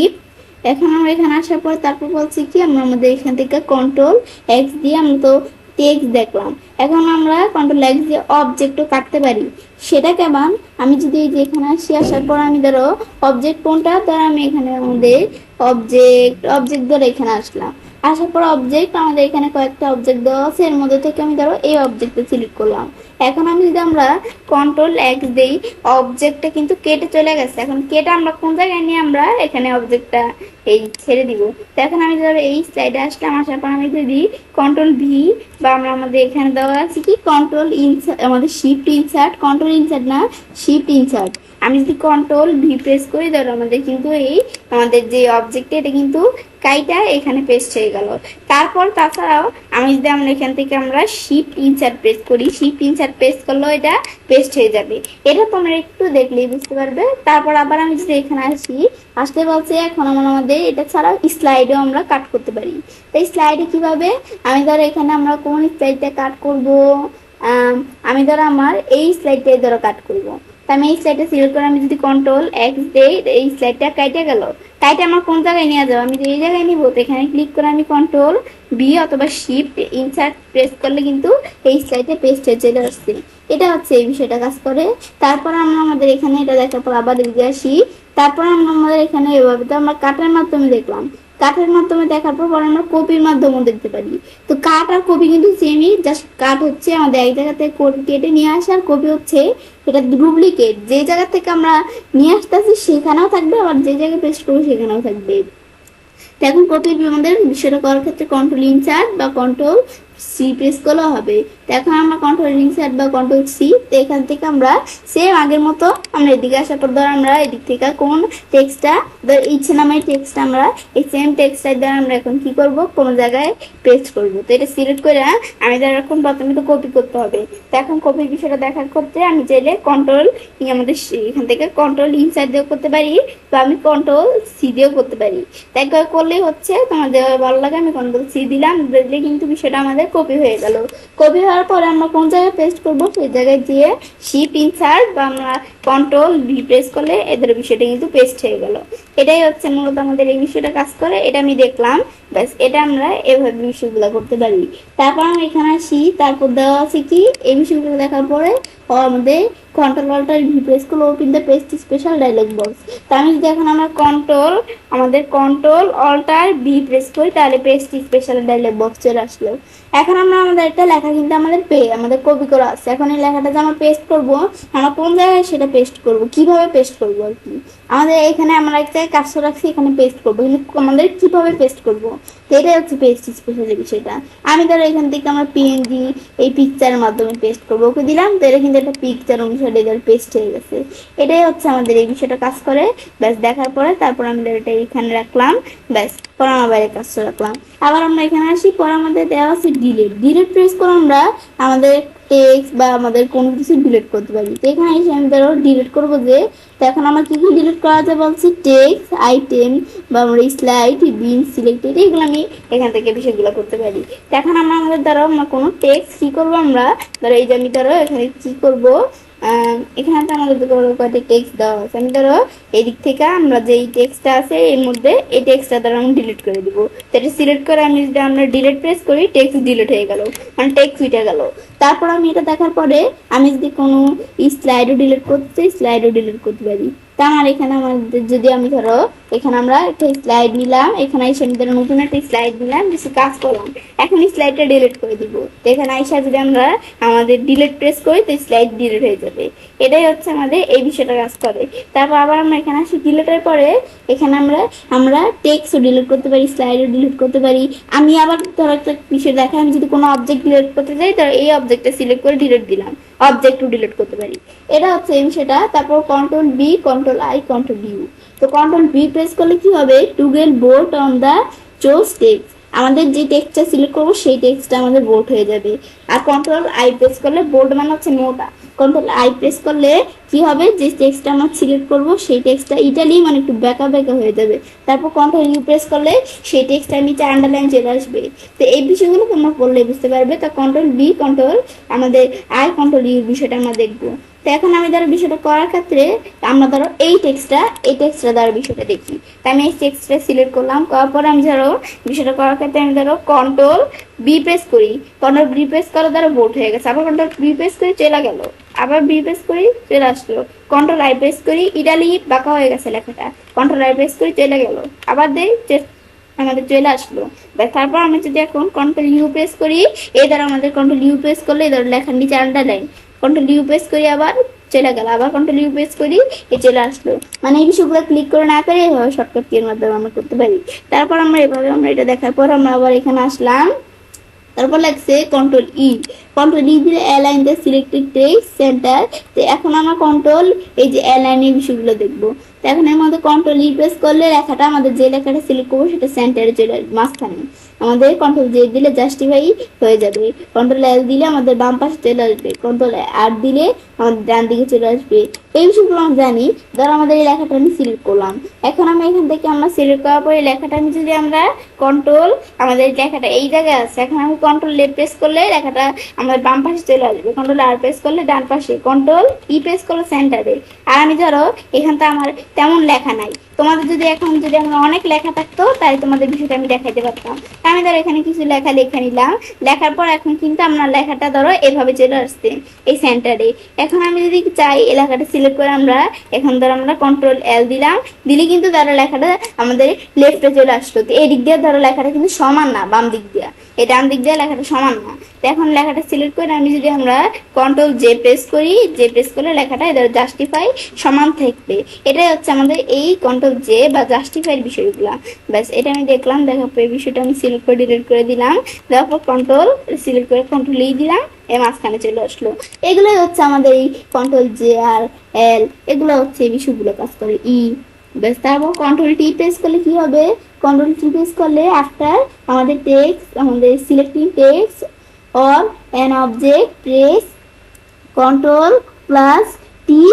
এখন আমরা এখানে আসার পর তারপর বলছি কি, আমরা আমাদের এখান থেকে কন্ট্রোল এক্স দিয়ে আমরা তো টেক্সট দেখলাম। এখন আমরা কন্ট্রোল এক্স দিয়ে অবজেক্টও কাটতে পারি। সেটা কেমন, আমি যদি এই যে এখানে আসি, আসার পর আমি ধরো অবজেক্ট কোনটা, ধরো আমি এখানে আমাদের অবজেক্ট ধরে এখানে আসলাম। আসার পর অবজেক্ট আমাদের এখানে কয়েকটা অবজেক্ট দেওয়া আছে, এর মধ্যে থেকে আমি ধরো এই অবজেক্টটা সিলেক্ট করলাম। এখন আমি যদি আমরা কন্ট্রোল এক্স দেই, অবজেক্টটা কিন্তু কেটে চলে গেছে। এখন কেটে আমরা কোন জায়গায় নিয়ে আমরা এখানে অবজেক্টটা এই ছেড়ে দিব। তো এখন আমি ধরো এই সাইডে আসলাম, আসার পর আমি যদি কন্ট্রোল ভি বা আমরা আমাদের এখানে দেওয়া আছে কি কন্ট্রোল ইনসার্ট, আমাদের শিফট ইনসার্ট, কন্ট্রোল ইনসার্ট না শিফট ইনসার্ট। আমি যদি কন্ট্রোল ভি প্রেস করি ধরো আমাদের কিন্তু এই আমাদের যে অবজেক্ট এটা কিন্তু কাইটা এখানে পেস্ট হয়ে গেল। তারপর তাছাড়াও আমি যদি আমরা এখান থেকে আমরা শিফট ইনসার্ট প্রেস করি, শিফট ইনসার্ট প্রেস করলেও এটা পেস্ট হয়ে যাবে। এটা তোমরা একটু দেখলেই বুঝতে পারবে। তারপর আবার আমি যদি এখানে আসতে বলছি, এখন আমাদের এটা ছাড়াও স্লাইডও আমরা কাট করতে পারি। তো এই স্লাইডে কিভাবে, আমি ধরো এখানে আমরা কোন স্লাইডটা কাট করব, আমি ধরো আমার এই স্লাইডটাই ধরো কাট করব। তো আমি এই স্লাইডটা সিলেক্ট করে আমি যদি কন্ট্রোল এক্স দেই, এই স্লাইডটা কাইটে গেল। কাইটে আমার কোন জায়গায় নিয়ে যাবো, আমি এই জায়গায় নিব। তো এখানে ক্লিক করে আমি কন্ট্রোল বি অথবা শিফট ইনসার্ট প্রেস করলে কিন্তু এই স্লাইডে পেস্ট হয়ে চলে আসছে। এটা হচ্ছে এই বিষয়টা কাজ করে। তারপর আমরা আমাদের এখানে এটা দেখার পর আবার এদিকে আসি। তারপর আমরা আমাদের এখানে এভাবে তো আমরা কাটার মাধ্যমে দেখলাম, কাঠের মাধ্যমে দেখার পর আমরা কপির মাধ্যমেও দেখতে পারি। তো কাঠ আর কপি কিন্তু সেমই, জাস্ট কাঠ হচ্ছে আমাদের এক জায়গা থেকে কেটে নিয়ে আসে, আর কপি হচ্ছে এটা ডুপ্লিকেট, যে জায়গা থেকে আমরা নিয়ে আসতেছি সেখানেও থাকবে, আবার যে জায়গায় পেস্ট করবো সেখানেও থাকবে। এখন কপির আমাদের বিষয়টা করার ক্ষেত্রে কন্ট্রোল ইনসার্ট বা কন্ট্রোল সি প্রেস করলে হবে। তো এখন আমরা কন্ট্রোল ইনসার্ট বা কন্ট্রোল সি, তো এখান থেকে আমরা সেম আগের মতো আমরা এদিকে আসার পর ধর আমরা এদিক থেকে কোন টেক্সটটা ধর ইচ্ছে নামের টেক্সটটা আমরা এই সেম টেক্সটটার দ্বারা আমরা এখন কি করব, কোনো জায়গায় পেস্ট করব। তো এটা সিলেক্ট করে আমি ধর এখন প্রথমে তো কপি করতে হবে। তো এখন কপির বিষয়টা দেখার করতে আমি চাইলে কন্ট্রোল আমাদের এখান থেকে কন্ট্রোল ইনসার্ট দিয়েও করতে পারি, বা আমি কন্ট্রোল সি দিয়েও করতে পারি। তাই করলেই হচ্ছে, তোমাদের ভালো লাগে আমি কন্ট্রোল সি দিলাম, দিলে কিন্তু বিষয়টা আমাদের কপি হয়ে গেল। কপি হওয়ার পরে আমরা কোন জায়গায় পেস্ট করব, সেই জায়গায় দিয়ে শিফট ইনসার্ট বা আমরা কন্ট্রোল ভি প্রেস করলে এদের বিষয়টা কিন্তু পেস্ট হয়ে গেল। এটাই হচ্ছে মূলত আমাদের এই বিষয়টা কাজ করে। এটা আমি দেখলাম, ব্যাস এটা আমরা এভাবে বিষয়গুলো করতে পারি। তারপর আমি এখানে আসি, তারপর দেওয়া আছে কি এই বিষয়গুলো দেখার পরে আমাদের কন্ট্রোল অল্টার ভি প্রেস করলে open the paste special dialog box. তো আমি যদি এখন আমরা কন্ট্রোল অল্টার ভি প্রেস করি তাহলে পেস্ট স্পেশাল ডায়লগ বক্স চলে আসলো। এখন আমরা আমাদের একটা লেখা কিন্তু আমাদের কপি করা আছে। এখন এই লেখাটা যে আমরা পেস্ট করবো, আমরা কোন জায়গায় সেটা পেস্ট করব, কিভাবে পেস্ট করব আর কি। আমাদের এখানে আমরা একটা কাজটা রাখছি, এখানে পেস্ট করবো, কিন্তু আমাদের কিভাবে পেস্ট করব, এটাই হচ্ছে পেস্ট স্পেশালি বিষয়টা। আমি ধরো এখান থেকে আমরা পিএনজি এই পিকচারের মাধ্যমে পেস্ট করবো, ওকে দিলাম, তো এটা কিন্তু একটা পিকচার অনুসারে এদের পেস্ট হয়ে গেছে। এটাই হচ্ছে আমাদের এই বিষয়টা কাজ করে। ব্যাস দেখার পরে তারপর আমাদের এটা এখানে রাখলাম, ব্যাস পরে আমার বাইরে কাজটা রাখলাম। আবার আমরা এখানে আসি, পরে আমাদের দেওয়া আছে ডিলিট। ডিলিট প্রেস করে আমরা আমাদের টেক্সট বা আমাদের কোনো কিছু ডিলিট করতে পারি। তো এখানে এসে আমি ধরো ডিলিট করবো, যে তো এখন আমার কি কি ডিলিট করা যায় বলছি, টেক্সট, আইটেম বা আমরা স্লাইড, বিন, সিলেক্টেড, এইগুলো আমি এখান থেকে বিষয়গুলো করতে পারি। তো এখন আমরা আমাদের ধরো আমরা কোনো টেক্সট কি করবো, আমরা ধরো এই যে আমি ধরো এখানে কি করবো, এখানে তো আমাদের কয়েকটা টেক্সট দেওয়া আছে। আমি ধরো এদিক থেকে আমরা যে টেক্সটটা আছে এর মধ্যে এই টেক্সটটা ধরো আমি ডিলিট করে দিব। তো এটা সিলেক্ট করে আমি যদি আমরা ডিলিট প্রেস করি, টেক্সট ডিলিট হয়ে গেল, মানে টেক্সট উঠে গেল। তারপর আমি এটা দেখার পরে আমি যদি কোনো স্লাইডও ডিলিট করতে চাই, স্লাইডও ডিলিট করতে পারি। তা আমার এখানে আমাদের যদি আমি ধরো এখানে আমরা একটা স্লাইড নিলাম, এখানে এসে আমি ধরো নতুন একটা স্লাইড নিলাম, কিছু কাজ করলাম, এখন স্লাইডটা ডিলিট করে দিব। তো এখানে আইসা যদি আমরা আমাদের ডিলিট প্রেস করি, তো স্লাইড ডিলিট হয়ে যাবে। এটাই হচ্ছে আমাদের এই বিষয়টা কাজ করে। তারপর আবার আমরা এখানে আসি, ডিলিটের পরে এখানে আমরা টেক্সটও ডিলিট করতে পারি, স্লাইডও ডিলিট করতে পারি। আমি আবার ধরো একটা বিষয় দেখা, আমি যদি কোনো অবজেক্ট ডিলিট করতে চাই, তাহলে এই অবজেক্টটা সিলেক্ট করে ডিলিট দিলাম, অবজেক্টও ডিলিট করতে পারি। এটা হচ্ছে এই বিষয়টা। তারপর control B, control I, control U. তো কন্ট্রোল বি প্রেস করলে কি হবে, toggle bold on the chose text, আমাদের যে টেক্সটটা সিলেক্ট করবো সেই টেক্সটটা আমাদের বোল্ড হয়ে যাবে। আর কন্ট্রোল আই প্রেস করলে, বোল্ড মানে হচ্ছে মোটা, কন্ট্রোল আই প্রেস করলে কি হবে, যে টেক্সটটা আমরা সিলেক্ট করবো সেই টেক্সটটা ইটালি মানে একটু বেঁকা বেঁকা হয়ে যাবে। তারপর কন্ট্রোল ইউ প্রেস করলে সেই টেক্সটটার নিচে আন্ডারলাইন চলে আসবে। তো এই বিষয়গুলো তোমরা পড়লে বুঝতে পারবে। তো কন্ট্রোল বি, কন্ট্রোল আমাদের আই, কন্ট্রোল ইউ বিষয়টা আমরা দেখবো। তো এখন আমি ধরো বিষয়টা করার ক্ষেত্রে আমরা ধরো এই টেক্সটটা দ্বারা বিষয়টা দেখি। তো আমি এই টেক্সটটা সিলেক্ট করলাম, করার পরে আমি ধরো বিষয়টা করার ক্ষেত্রে আমি ধরো কন্ট্রোল বি প্রেস করি, কন্ট্রোল বি প্রেস করার দ্বারা বোল্ড হয়ে গেছে, আবার কন্ট্রোল বি প্রেস করে চলে গেল, আবার বি প্রেস করি চলে আসলো, কন্ট্রোল আই প্রেস করি, ইটালি বাঁকা হয়ে গেছে লেখাটা, কন্ট্রোল আই প্রেস করি চলে গেল, আবার দেই আমাদের চলে আসলো। তারপর আমি যদি এখন কন্ট্রোল ইউ প্রেস করি, এই দ্বারা আমাদের কন্ট্রোল ইউ প্রেস করলে এই ধরো লেখার নিচে আন্ডারলাইন, কন্ট্রোল ইউ প্রেস করি আবার চলে গেল, আবার কন্ট্রোল ইউ প্রেস করি এ চলে আসলো। মানে এই বিষয়গুলো ক্লিক করে না করে এভাবে শর্টকাট কির মাধ্যমে আমরা করতে পারি। তারপর আমরা এভাবে আমরা এটা দেখার পর আমরা আবার এখানে আসলাম, তারপর লাগছে কন্ট্রোল ই, কন্ট্রোল ই দিলে align the selected text centre. তো এখন আমরা কন্ট্রোল এই যে অ্যালাইন এই বিষয়গুলো দেখবো। তো এখন এর মধ্যে কন্ট্রোল ই প্রেস করলে লেখাটা আমাদের যে লেখাটা সিলেক্ট করবো সেটা সেন্টারে চলে আসবে, মাঝখানে। আমাদের কন্ট্রোল জে দিলে জাস্টিফাই হয়ে যাবে, কন্ট্রোল এল দিলে আমাদের বাম পাশে চলে আসবে, কন্ট্রোল আর দিলে আমাদের ডান দিকে চলে আসবে। এই বিষয়গুলো আমরা জানি। ধর আমাদের এই লেখাটা আমি সিলেক্ট করলাম, এখন আমি এখান থেকে আমরা সিলেক্ট করার পরে লেখাটা আমি যদি আমরা কন্ট্রোল, আমাদের লেখাটা এই জায়গায় আছে, এখন আমি কন্ট্রোল লেফট প্রেস করলে লেখাটা আমাদের বাম পাশে চলে আসবে, কন্ট্রোল আর প্রেস করলে ডান পাশে, কন্ট্রোল ই প্রেস করলে সেন্টারে। আর আমি ধরো এখানটা আমার তেমন লেখা নাই, তোমাদের যদি এখন যদি আমার অনেক লেখা থাকতো তাহলে তোমাদের বিষয়টা আমি দেখাইতে পারতাম। আমি ধরো এখানে কিছু লেখা লিখে নিলাম, লেখার পর এখন কিন্তু আমরা লেখাটা ধরো এভাবে চলে আসছে এই সেন্টারে। এখন আমি যদি চাই এই লেখাটা সিলেক্ট করে আমরা এখন ধরো আমরা কন্ট্রোল এল দিলাম, দিলে কিন্তু ধরো লেখাটা আমাদের লেফটে চলে আসলো। তো এই দিক দিয়ে ধরো লেখাটা কিন্তু সমান না, বাম দিক দিয়ে, এই ডান দিক দিয়ে লেখাটা সমান না। তো এখন লেখাটা সিলেক্ট করে আমি যদি আমরা কন্ট্রোল জে প্রেস করি, জে প্রেস করলে লেখাটা ধরো জাস্টিফাই সমান থাকবে। এটাই হচ্ছে আমাদের এই কন্ট্রোল জে বা জাস্টিফাইয়ের বিষয়গুলো। ব্যাস এটা আমি দেখলাম, দেখার পর এই বিষয়টা আমি সিলেক্ট করে ডিলিট করে দিলাম, তারপর কন্ট্রোল সিলেক্ট করে কন্ট্রোল ই দিলাম, এর মাঝখানে চলে আসলো। এগুলোই হচ্ছে আমাদের এই কন্ট্রোল জে আর এল, এগুলো হচ্ছে এই বিষয়গুলো কাজ করে ই। ব্যাস তারপর কন্ট্রোল টি প্রেস করলে কি হবে, কন্ট্রোল টি প্রেস করলে আফটার আমাদের টেক্সট, আমাদের selecting text or an object press control plus T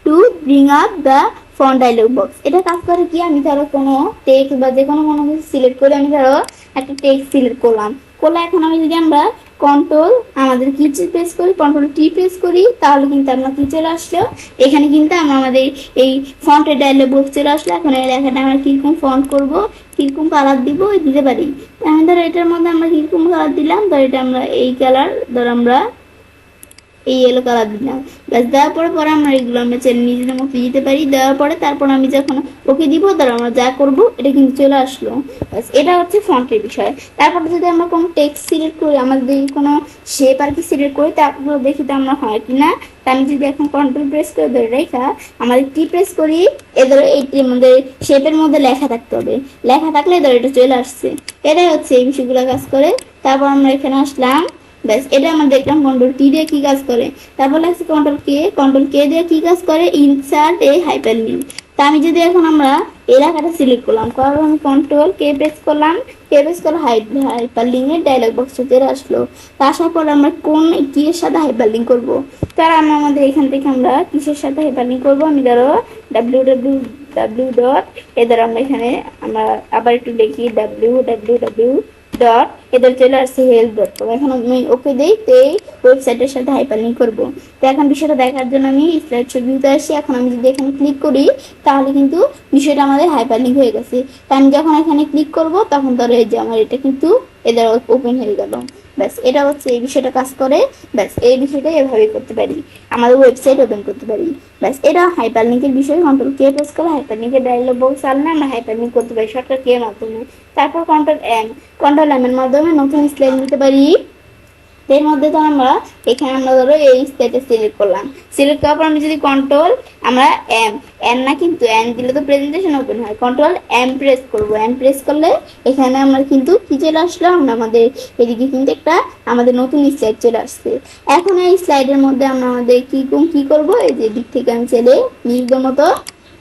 to bring up the font dialogue box. এটা কাজ করে কি, আমি ধরো কোনো টেক্সট বা যে কোনো কিছু সিলেক্ট করে আমি ধরো একটা টেক্সট সিলেক্ট করলাম, এখন আমি যদি আমরা কন্ট্রোল আমাদের কি প্রেস করি, কন্ট্রোল টি প্রেস করি, তাহলে কিন্তু আমরা কি চলে আসলো, এখানে কিন্তু আমরা আমাদের এই ফন্টের ডায়লগ বক্স চলে আসলো। এখন এই লেখাটা আমরা কিরকম ফন্ট করবো, কিরকম কালার দিব দিতে পারি। আমি ধরো এটার মধ্যে আমরা কিরকম কালার দিলাম, ধরো এটা আমরা এই কালার ধরো আমরা এই ইয়েলো কালার দিলাম। ব্যাস দেওয়ার পরে পরে আমরা এগুলো আমরা নিজেদের মতো দিতে পারি। দেওয়ার পরে তারপর আমি যখন ওকে দিব তার আমরা যা করব এটা কিন্তু চলে আসলো। ব্যাস এটা হচ্ছে ফন্টের বিষয়। তারপর যদি আমরা কোনো টেক্সট সিলেক্ট করি, আমাদের যদি কোনো শেপ আর কি সিলেক্ট করি, তারপর দেখি তো আমরা হয় কি না। তা আমি যদি এখন কন্ট্রোল প্রেস করে ধরে রেখা আমাদের কি প্রেস করি, এদের এইটি আমাদের শেপের মধ্যে লেখা থাকতে হবে। লেখা থাকলে এদের এটা চলে আসছে। এটাই হচ্ছে এই বিষয়গুলো কাজ করে। তারপর আমরা এখানে আসলাম। ব্যাস এটা আমরা দেখলাম কন্ট্রোল টি দিয়ে কি কাজ করে। তারপর লাগছে কন্ট্রোল কে দিয়ে কি কাজ করে, ইনসার্ট এ হাইপার লিঙ্ক। তা আমি যদি এখন আমরা এলাকাটা সিলেক্ট করলাম, করার আমি কন্ট্রোল কে প্রেস করলাম, কে প্রেস করে হাইপার লিঙ্কের ডায়লগ বক্সটা চলে আসলো। তা আসার পর আমরা কোন কিসের সাথে হাইপার লিঙ্ক করবো, তার আমরা আমাদের এখান থেকে আমরা কিসের সাথে হাইপার লিঙ্ক করবো, আমি ধরো www ডট এদের আমরা এখানে আমরা আবার একটু লিখি www ডট এদের চলে আসছে health.com। এখন আমি ওকে দিই, তো এই ওয়েবসাইটের সাথে হাইপার লিঙ্ক করবো। তো এখন বিষয়টা দেখার জন্য আমি স্লাইড শো ভিউতে আসি। এখন আমি যদি এখানে ক্লিক করি তাহলে কিন্তু বিষয়টা আমাদের হাইপার লিঙ্ক হয়ে গেছে। তা আমি যখন এখানে ক্লিক করব তখন ধরো এই যে আমার এটা কিন্তু এদের ওপেন হয়ে গেল। ব্যাস এটা হচ্ছে এই বিষয়টা কাজ করে। ব্যাস এই বিষয়টা এভাবে করতে পারি, আমাদের ওয়েবসাইট ওপেন করতে পারি। ব্যাস এটা হাইপার লিঙ্কের বিষয়। কন্ট্রোল কে প্রেস করে হাইপার লিঙ্কের ডায়লগ বক্স আনলে আমরা হাইপার লিঙ্ক করতে পারি শর্টকাট কে এর মাধ্যমে। তারপর কন্ট্রোল এম এর মাধ্যমে নতুন স্লাইড দিতে পারি। এর মধ্যে তো আমরা এখানে আমরা ধরো এই স্লাইডটা সিলেক্ট করলাম। সিলেক্ট করার পর আমি যদি কন্ট্রোল আমরা এন না কিন্তু এন দিলে তো প্রেজেন্টেশন ওপেন হয়, কন্ট্রোল এম প্রেস করবো। এম প্রেস করলে এখানে আমরা কিন্তু কি চলে আসলো, আমরা আমাদের এদিকে কিন্তু একটা আমাদের নতুন স্লাইড চলে আসছে। এখন এই স্লাইডের মধ্যে আমরা আমাদের কি করব, এই যে দিক থেকে আমি চলে নিজেদের মতো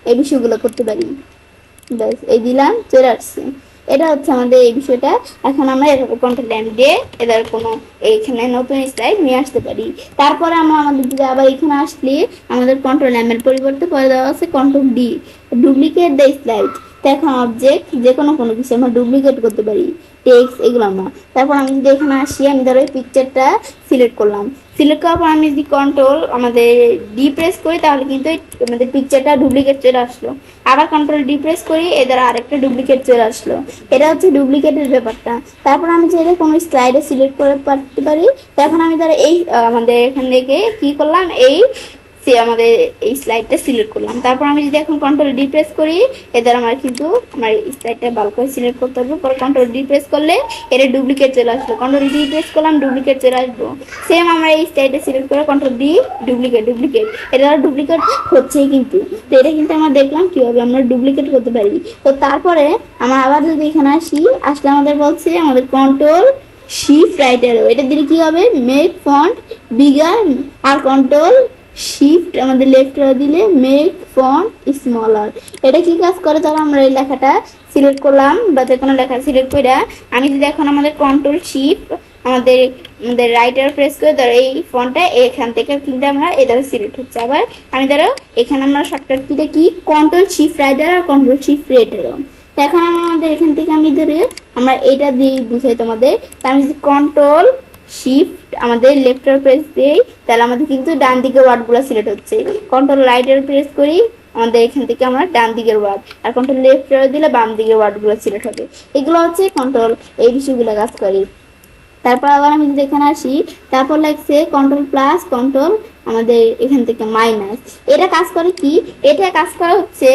এই বিষয়গুলো করতে পারি। ব্যাস এই দিলাম, চলে আসছে। এটা হচ্ছে আমাদের এই বিষয়টা। এখন আমরা এভাবে কন্ট্রোল এম দিয়ে এদের কোনো এইখানে নতুন স্লাইড নিয়ে আসতে পারি। তারপরে আমরা আমাদের যদি আবার এখানে আসলে আমাদের কন্ট্রোল এম এর পরিবর্তে পরে দেওয়া আছে control D, duplicate the slide. তো এখন অবজেক্ট যে কোনো কিছু আমরা ডুপ্লিকেট করতে পারি, টেক্সট এগুলো আমরা। তারপর আমি যদি এখানে আসি, আমি ধরো এই পিকচারটা সিলেক্ট করলাম। সিলেক্ট করার পর আমি যদি কন্ট্রোল আমাদের ডি প্রেস করি তাহলে কিন্তু আমাদের পিকচারটা ডুপ্লিকেট চলে আসলো। আবার কন্ট্রোল ডি প্রেস করি, এদের আরেকটা ডুপ্লিকেট চলে আসলো। এটা হচ্ছে ডুপ্লিকেটের ব্যাপারটা। তারপর আমি চাইলে কোনো স্লাইডে সিলেক্ট করে পারতে পারি। তখন আমি ধরো এই আমাদের এখান থেকে কি করলাম, এই আমাদের এই স্লাইডটা সিলেক্ট করলাম। তারপর আমি যদি এখন কন্ট্রোল ডি প্রেস করি, এদের আমার কিন্তু আমার স্লাইডটা ভালো করে সিলেক্ট করতে হবে। পরে কন্ট্রোল ডি প্রেস করলে এর ডুপ্লিকেট চলে আসলো, কন্ট্রোল ডি প্রেস করলাম, ডুপ্লিকেট চলে আসবো। সেম আমরা এই স্লাইডে সিলেক্ট করে কন্ট্রোল ডি, ডুপ্লিকেট এটা ডুপ্লিকেট হচ্ছেই কিন্তু। তো এটা কিন্তু আমরা দেখলাম কিভাবে আমরা ডুপ্লিকেট করতে পারি। তো তারপরে আমরা আবার যদি এখানে আসলে আমাদের বলছে আমাদের কন্ট্রোল শিফট রাইট অ্যারো, এটা দিলে কি হবে, মেক ফন্ট বিগার। আর কন্ট্রোল শিফট আমাদের লেফট দিলে মেক ফন্ট স্মলার। এটা কি কাজ করে, তাহলে আমরা এই লেখাটা সিলেক্ট করলাম বা যে কোনো লেখা সিলেক্ট করে আমি যদি এখন আমাদের কন্ট্রোল শিফট আমাদের রাইটার প্রেস করে ধরো এই ফন্টটা এখান থেকে কিন্তু আমরা এটা সিলেক্ট হচ্ছে। আবার আমি ধরো এখানে আমরা শর্টকাট কিটা কি, কন্ট্রোল শিফট রাইটার আর কন্ট্রোল শিফট রেটারও। তো এখন আমাদের এখান থেকে আমি ধরে আমরা এটা দিয়ে বুঝাই তোমাদের। তো আমি যদি কন্ট্রোল শিফট আমাদের লেফটার প্রেস দিই তাহলে আমাদের কিন্তু ডান দিকের ওয়ার্ডগুলো সিলেক্ট হচ্ছে। কন্ট্রোল রাইটার প্রেস করি আমাদের এখান থেকে আমরা ডান দিকের ওয়ার্ড, আর কন্ট্রোল লেফট দিলে বাম দিকের ওয়ার্ডগুলো সিলেক্ট হবে। এগুলো হচ্ছে কন্ট্রোল এই বিষয়গুলো কাজ করি। তারপর আবার আমি যদি এখানে আসি, তারপর লাগছে কন্ট্রোল প্লাস কন্ট্রোল আমাদের এখান থেকে মাইনাস। এটা কাজ করে কি, এটা কাজ করা হচ্ছে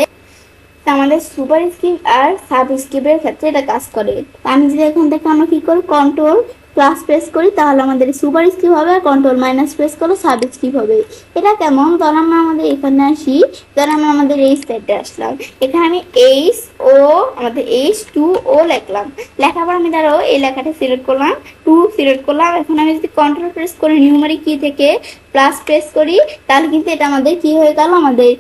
আমাদের সুপার স্ক্রিপ্ট আর সাব স্ক্রিপ্টের ক্ষেত্রে এটা কাজ করে। আমি যদি এখান থেকে আমরা কি করি, কন্ট্রোল প্লাস প্রেস করি তাহলে আমাদের সুপার স্ক্রিপ্ট হবে, আর কন্ট্রোল মাইনাস প্রেস করলে সাব স্ক্রিপ্ট হবে। এটা কেমন, ধর আমরা আমাদের এখানে আসি, ধর আমরা আমাদের এই সাইডে আসলাম, এখানে আমি এইচ ও আমাদের H2O লিখলাম। লেখার পর আমি ধরো এই লেখাটা সিলেক্ট করলাম, 2 সিলেক্ট করলাম। এখন আমি যদি কন্ট্রোল প্রেস করি নিউমারিক কি থেকে প্লাস প্রেস করি তাহলে কিন্তু এটা আমাদের কি হয়ে গেল, আমাদের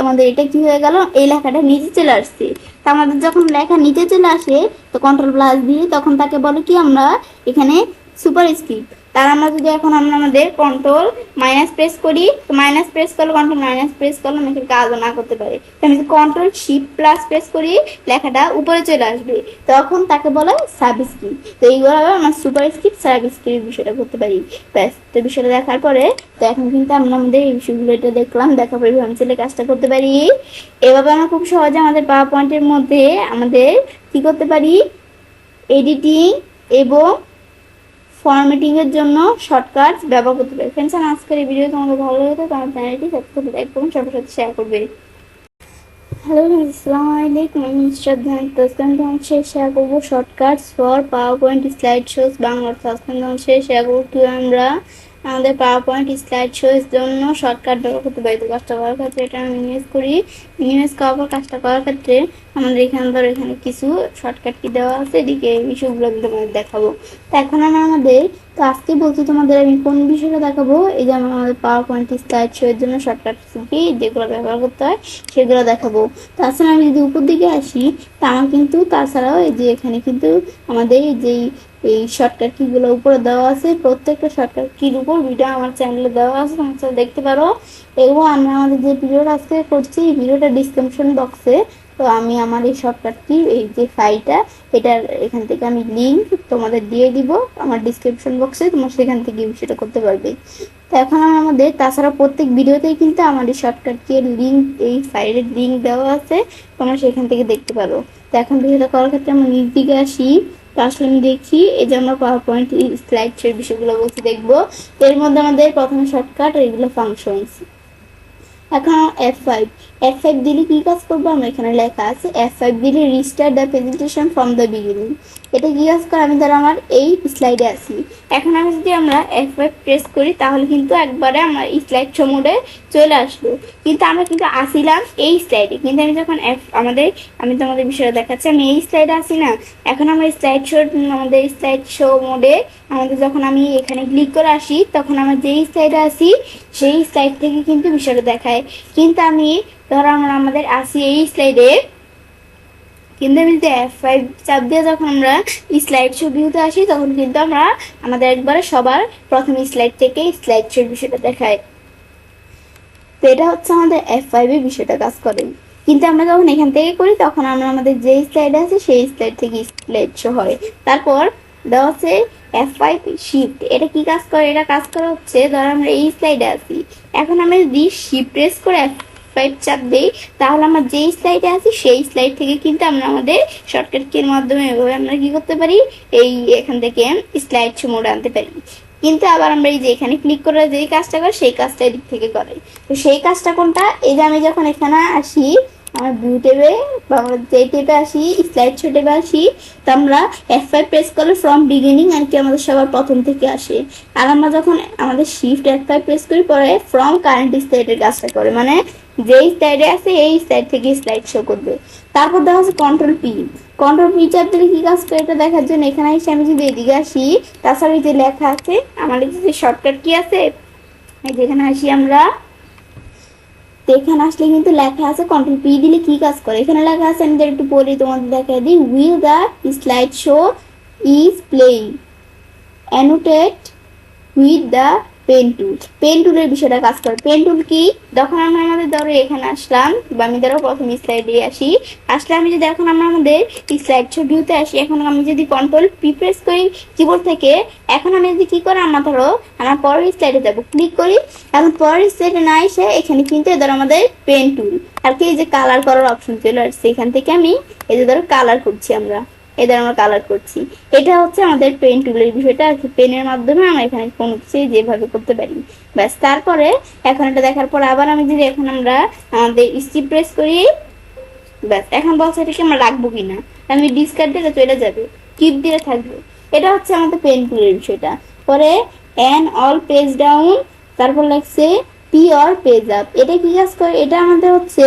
আমাদের এটা কি হয়ে গেল, এই লেখাটা নিচে চলে আসছে। তা আমাদের যখন লেখা নিচে চলে আসে তো কন্ট্রোল প্লাস দিয়ে তখন তাকে বলে কি আমরা এখানে সুপার স্ক্রিপ্ট। তার আমরা যদি এখন আমরা আমাদের কন্ট্রোল মাইনাস প্রেস করি, তো মাইনাস প্রেস করলে কন্ট্রোল মাইনাস প্রেস করলে আমি কাজও না করতে পারি। আমি যদি কন্ট্রোল শিফট প্লাস প্রেস করি লেখাটা উপরে চলে আসবে, তখন তাকে বলে সাব স্ক্রিপ্ট। তো এইভাবে আমরা সুপার স্ক্রিপ্ট সাব স্ক্রিপ্ট বিষয়টা করতে পারি। ব্যাস, তো বিষয়টা দেখার পরে তো এখন কিন্তু আমরা আমাদের এই বিষয়গুলো এটা দেখলাম, দেখার পরে আমি চলে কাজটা করতে পারি। এভাবে আমরা খুব সহজে আমাদের পাওয়ার পয়েন্টের মধ্যে আমাদের কি করতে পারি, এডিটিং এবং ফরম্যাটিং এর জন্য শর্টকাট ব্যবহার করতে পারি। ফ্রেন্ডস, আজকের এই ভিডিও তোমাদের ভালো লাগে তো আমার চ্যানেলটি সাবস্ক্রাইব লাইক করুন, সবার সাথে শেয়ার করবে। হ্যালো ফ্রেন্ডস, আসসালামু আলাইকুম। আমি শ্রদ্ধা শেয়ার করবো shortcuts for power point slide shows Bangla. Share করবো কি আমরা আমাদের পাওয়ার পয়েন্ট স্লাইড শোজ জন্য শর্টকাট ব্যবহার করতে পারি। তো কাজটা করার ক্ষেত্রে এটা আমি মিনিমাইজ করি। মিনিমাইজ করার পর কাজটা করার ক্ষেত্রে আমাদের এখানে কিছু শর্টকাট কি দেওয়া আছে, এদিকে এই বিষয়গুলো আমি তোমাদের দেখাবো। তো এখন তো আজকে বলছি তোমাদের আমি কোন বিষয়টা দেখাবো। এই যে আমাদের পাওয়ার পয়েন্ট স্লাইড শো এর জন্য শর্টকাট কি যেগুলো ব্যবহার করতে হয় সেগুলো দেখাবো। তাছাড়া আমি যদি উপর দিকে আসি তা আমার কিন্তু তাছাড়াও এই যে এখানে কিন্তু আমাদের এই শর্টকাট কিগুলো উপরে দেওয়া আছে, প্রত্যেকটা শর্টকাট কির উপর ভিডিও আমার চ্যানেলে দেওয়া আছে, তোমরা দেখতে পারো। এগুলো আমরা আমাদের যে ভিডিওটা আজকে করছি এই ভিডিওটা ডিসক্রিপশন বক্সে, তো আমি আমার এই শর্টকাট কি এই যে ফাইলটা এটার এখান থেকে আমি লিঙ্ক তোমাদের দিয়ে দিব আমার ডিসক্রিপশন বক্সে, তোমরা সেখান থেকে সেটা করতে পারবে। তো এখন আমাদের তাছাড়া প্রত্যেক ভিডিওতেই কিন্তু আমার এই শর্টকাট কি লিঙ্ক এই ফাইলের লিঙ্ক দেওয়া আছে, তোমরা সেখান থেকে দেখতে পারো। তো এখন ভিডিওটা করার ক্ষেত্রে আমরা নিচ দিকে আসি। তো আসলে আমি দেখি এই যে আমরা পাওয়ার পয়েন্ট স্লাইড এর বিষয়গুলো বলছি দেখবো। এর মধ্যে আমাদের প্রথমে শর্টকাট এগুলো ফাংশনস। এখন F5 দিলে কি কাজ করবো, আমরা এখানে লেখা আছে F5 দিলে restart the presentation from the beginning. এটা কি কাজ করে, আমি ধরো আমার এই স্লাইডে আছি, এখন আমি যদি আমরা F5 প্রেস করি তাহলে কিন্তু একবারে আমার স্লাইড শো মোডে চলে আসলো, কিন্তু আমরা কিন্তু আসিলাম এই স্লাইডে। কিন্তু আমি যখন আমি তোমাদের বিষয়টা দেখাচ্ছি, আমি এই স্লাইডে আসি না। এখন আমরা আমাদের স্লাইড শো মোডে যখন আমি এখানে ক্লিক করে আসি তখন আমরা যেই স্লাইডে আসি সেই স্লাইড থেকে কিন্তু বিষয়টা দেখায়। কিন্তু আমি ধরো আমাদের আসি এই স্লাইডে, কিন্তু আমি যদি F5 চাপ দিয়ে যখন আমরা স্লাইড শো ভিউতে আসি তখন কিন্তু আমরা আমাদের একবারে সবার প্রথম স্লাইড থেকে স্লাইড শোর বিষয়টা দেখায়। তো এটা হচ্ছে আমাদের F5 এর বিষয়টা কাজ করে। কিন্তু আমরা যখন এখান থেকে করি তখন আমরা আমাদের যে স্লাইড আছে সেই স্লাইড থেকে স্লাইড শো হয়। তারপর দেওয়া আছে F5 শিফট। এটা কি কাজ করে, এটা কাজ করে হচ্ছে ধর আমরা এই স্লাইডে আছি, এখন আমরা যদি শিফট প্রেস করে F5 চাপ দেই তাহলে আমরা যেই স্লাইডে আছি সেই স্লাইড থেকে কিন্তু আমরা আমাদের শর্টকাট কির মাধ্যমে এভাবে আমরা কি করতে পারি, এই এখান থেকে স্লাইড শো মোডে আনতে পারি। কিন্তু আবার আমরা এই যে এখানে ক্লিক করে যেই কাজটা করি সেই কাজটা এদিক থেকে করে। তো সেই কাজটা কোনটা, এই যে আমি যখন এখানে আসি আমার ভিউ টেবে বা আমরা যে টেবে আসি স্লাইড শো টেবে আসি, তো আমরা F5 প্রেস করলে ফ্রম বিগিনিং আর কি আমাদের সবার প্রথম থেকে আসে। আর আমরা যখন আমাদের শিফট F5 প্রেস করি পরে ফ্রম কারেন্ট স্লাইডের কাজটা করে, মানে যেই স্লাইডে আছে এই স্লাইড থেকে স্লাইড শো করবে। তারপর দেখা হচ্ছে কন্ট্রোল পি চাপ দিলে কি কাজ করে এটা দেখার জন্য এখানে এসে আমি যদি এদিকে আসি, তাছাড়া যে লেখা আছে আমাদের যে শর্টকাট কি আছে যেখানে আসি আমরা, এখানে আসলে কিন্তু লেখা আছে কন্ট্রোল পি দিলে কি কাজ করে। এখানে লেখা আছে, আমি একটু বলি তোমাদের দেখা দিই, while the slide show is playing annotate with the pen টুলের বিষয়টা কাজ করে। পেন টুল কি, যখন আমরা আমাদের ধরো এখানে আসলাম বা আমি ধরো প্রথম স্লাইডে আসলে আমি যদি এখন আমরা আমাদের স্লাইড শো ভিউতে আসি, এখন আমি যদি কন্ট্রোল পি প্রেস করি কিবোর্ড থেকে, এখন আমি যদি কি করে আমরা ধরো আমার পরের স্লাইডে যাবো, ক্লিক করি, এখন পরের স্লাইডে না এসে এখানে কিন্তু ধরো আমাদের পেন টুল আর কি এই যে কালার করার অপশন চলে আসছে, এখান থেকে আমি এই যে ধরো কালার করছি আমরা এদের আমরা কালার করছি। এটা হচ্ছে আমাদের পেন টুলের বিষয়টা আর কি, পেনের মাধ্যমে আমরা এখানে কোনো কিছু যেভাবে করতে পারি। ব্যাস, তারপরে এখন এটা দেখার পর আবার আমি যদি এখন আমরা আমাদের স্কিপ প্রেস করি, ব্যাস এখন বলছে এটাকে আমরা রাখবো কিনা, আমি ডিসকার্ড দিলে চলে যাবে, কিপ দিয়ে থাকবে। এটা হচ্ছে আমাদের পেন টুলের বিষয়টা। পরে অ্যান অল পেজ ডাউন, তারপর লাগছে পি অর পেজ আপ। এটা কি কাজ করে, এটা আমাদের হচ্ছে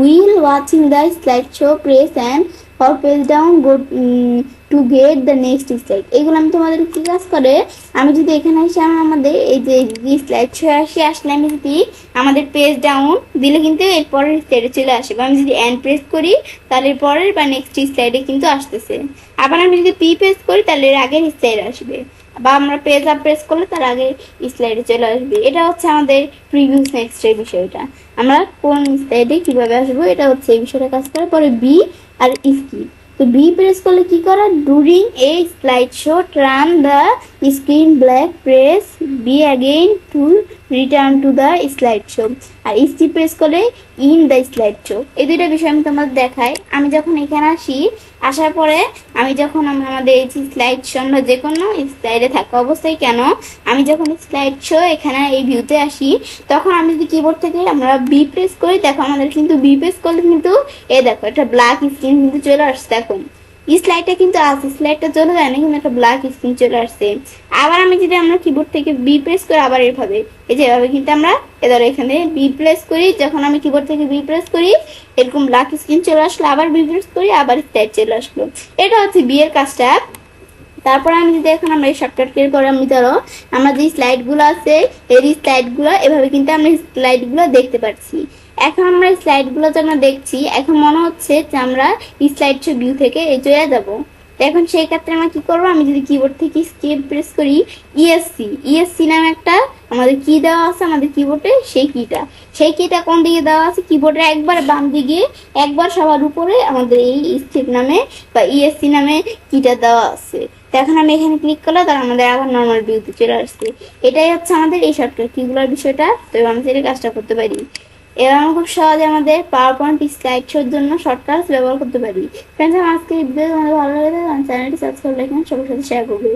while watching the slideshow press and or page down go to get the next slide। এগুলো আমি তোমাদের কি কাজ করে, আমি যদি এখানে এসে আমাদের এই যে স্লাইড শো আসলে আমি যদি আমাদের পেজ ডাউন দিলে কিন্তু এর পরের স্লাইডে চলে আসে, বা আমি যদি এন্ড প্রেস করি তাহলে এর পরের বা নেক্সট স্লাইডে কিন্তু আসতেছে। আবার আমি যদি পি প্রেস করি তাহলে এর আগের স্লাইড আসবে, বা আমরা পেজ আপ প্রেস করলে তার আগে স্লাইডে চলে আসবে। এটা হচ্ছে আমাদের প্রিভিউস নেক্সট এর বিষয়টা, আমরা কোন স্লাইডে কিভাবে আসবো এটা হচ্ছে এই বিষয়টা কাজ করে। পরে বি আর স্কিপ, তো বি প্রেস করলে কি করে, during a slide show turn the screen black, press B again to return to the slide show. আর স্টি প্রেস করলে ইন দ্য স্লাইড শো। এই দুইটা বিষয় আমি তোমাদের দেখাই। আমি যখন এখানে আসি, আসার পরে আমি যখন আমাদের এই স্লাইড শো, আমরা যে কোনো স্লাইডে থাকা অবস্থায় কেন, আমি যখন স্লাইড শো এখানে এই ভিউতে আসি, তখন আমি যদি কিবোর্ড থেকে আমরা বি প্রেস করি, দেখো আমাদের কিন্তু বি প্রেস করলে কিন্তু দেখো একটা ব্ল্যাক স্ক্রিন কিন্তু চলে আসছে। দেখো স্লাইডটা কিন্তু আছে, স্লাইডটা চলে যায় না, কিন্তু একটা ব্ল্যাক স্ক্রিন চলে আসছে। আবার আমি যদি আমরা কিবোর্ড থেকে বি প্রেস করি, আবার এভাবে এই যে এভাবে কিন্তু আমরা এবার এখানে বি প্রেস করি, যখন আমি কিবোর্ড থেকে বি প্রেস করি এরকম ব্ল্যাক স্ক্রিন চলে আসলো, আবার বি প্রেস করি আবার স্লাইড চলে আসলো। এটা হচ্ছে বি এর কাজটা। তারপর আমি যদি এখন আমরা এই শর্টকাট এর পরে আমি ধরো আমরা যে স্লাইডগুলো আছে এই স্লাইডগুলো এভাবে কিন্তু আমরা স্লাইডগুলো দেখতে পাচ্ছি। এখন আমরা স্লাইডগুলো যে আমরা দেখছি, এখন মনে হচ্ছে যে আমরা স্লাইড শো ভিউ থেকে এই চলে যাবো। এখন সেই ক্ষেত্রে আমরা কি করবো, আমি যদি কিবোর্ড থেকে স্কেপ প্রেস করি, ইএসসি নামে একটা আমাদের কি দেওয়া আছে আমাদের কিবোর্ডে, সেই কিটা কোন দিকে দেওয়া আছে, কিবোর্ডের একবার বাম দিকে, একবার সবার উপরে আমাদের এই স্কেপ নামে বা ইএসসি নামে কিটা দেওয়া আছে। তো এখন আমি এখানে ক্লিক করলে তার আমাদের আবার নর্মাল ভিউতে চলে আসছে। এটাই হচ্ছে আমাদের এই শর্টকাট কিগুলোর বিষয়টা। তো এবার আমি সেটা কাজটা করতে পারি। এবার আমরা খুব সহজে আমাদের পাওয়ার পয়েন্ট স্লাইড শোর জন্য শর্টকাট ব্যবহার করতে পারি। ফ্রেন্ডস, আমার আজকে ভিডিও তোমাদের ভালো লাগে, আমার চ্যানেলটি সাবস্ক্রাইব, লাইক, সবার সাথে শেয়ার করবে।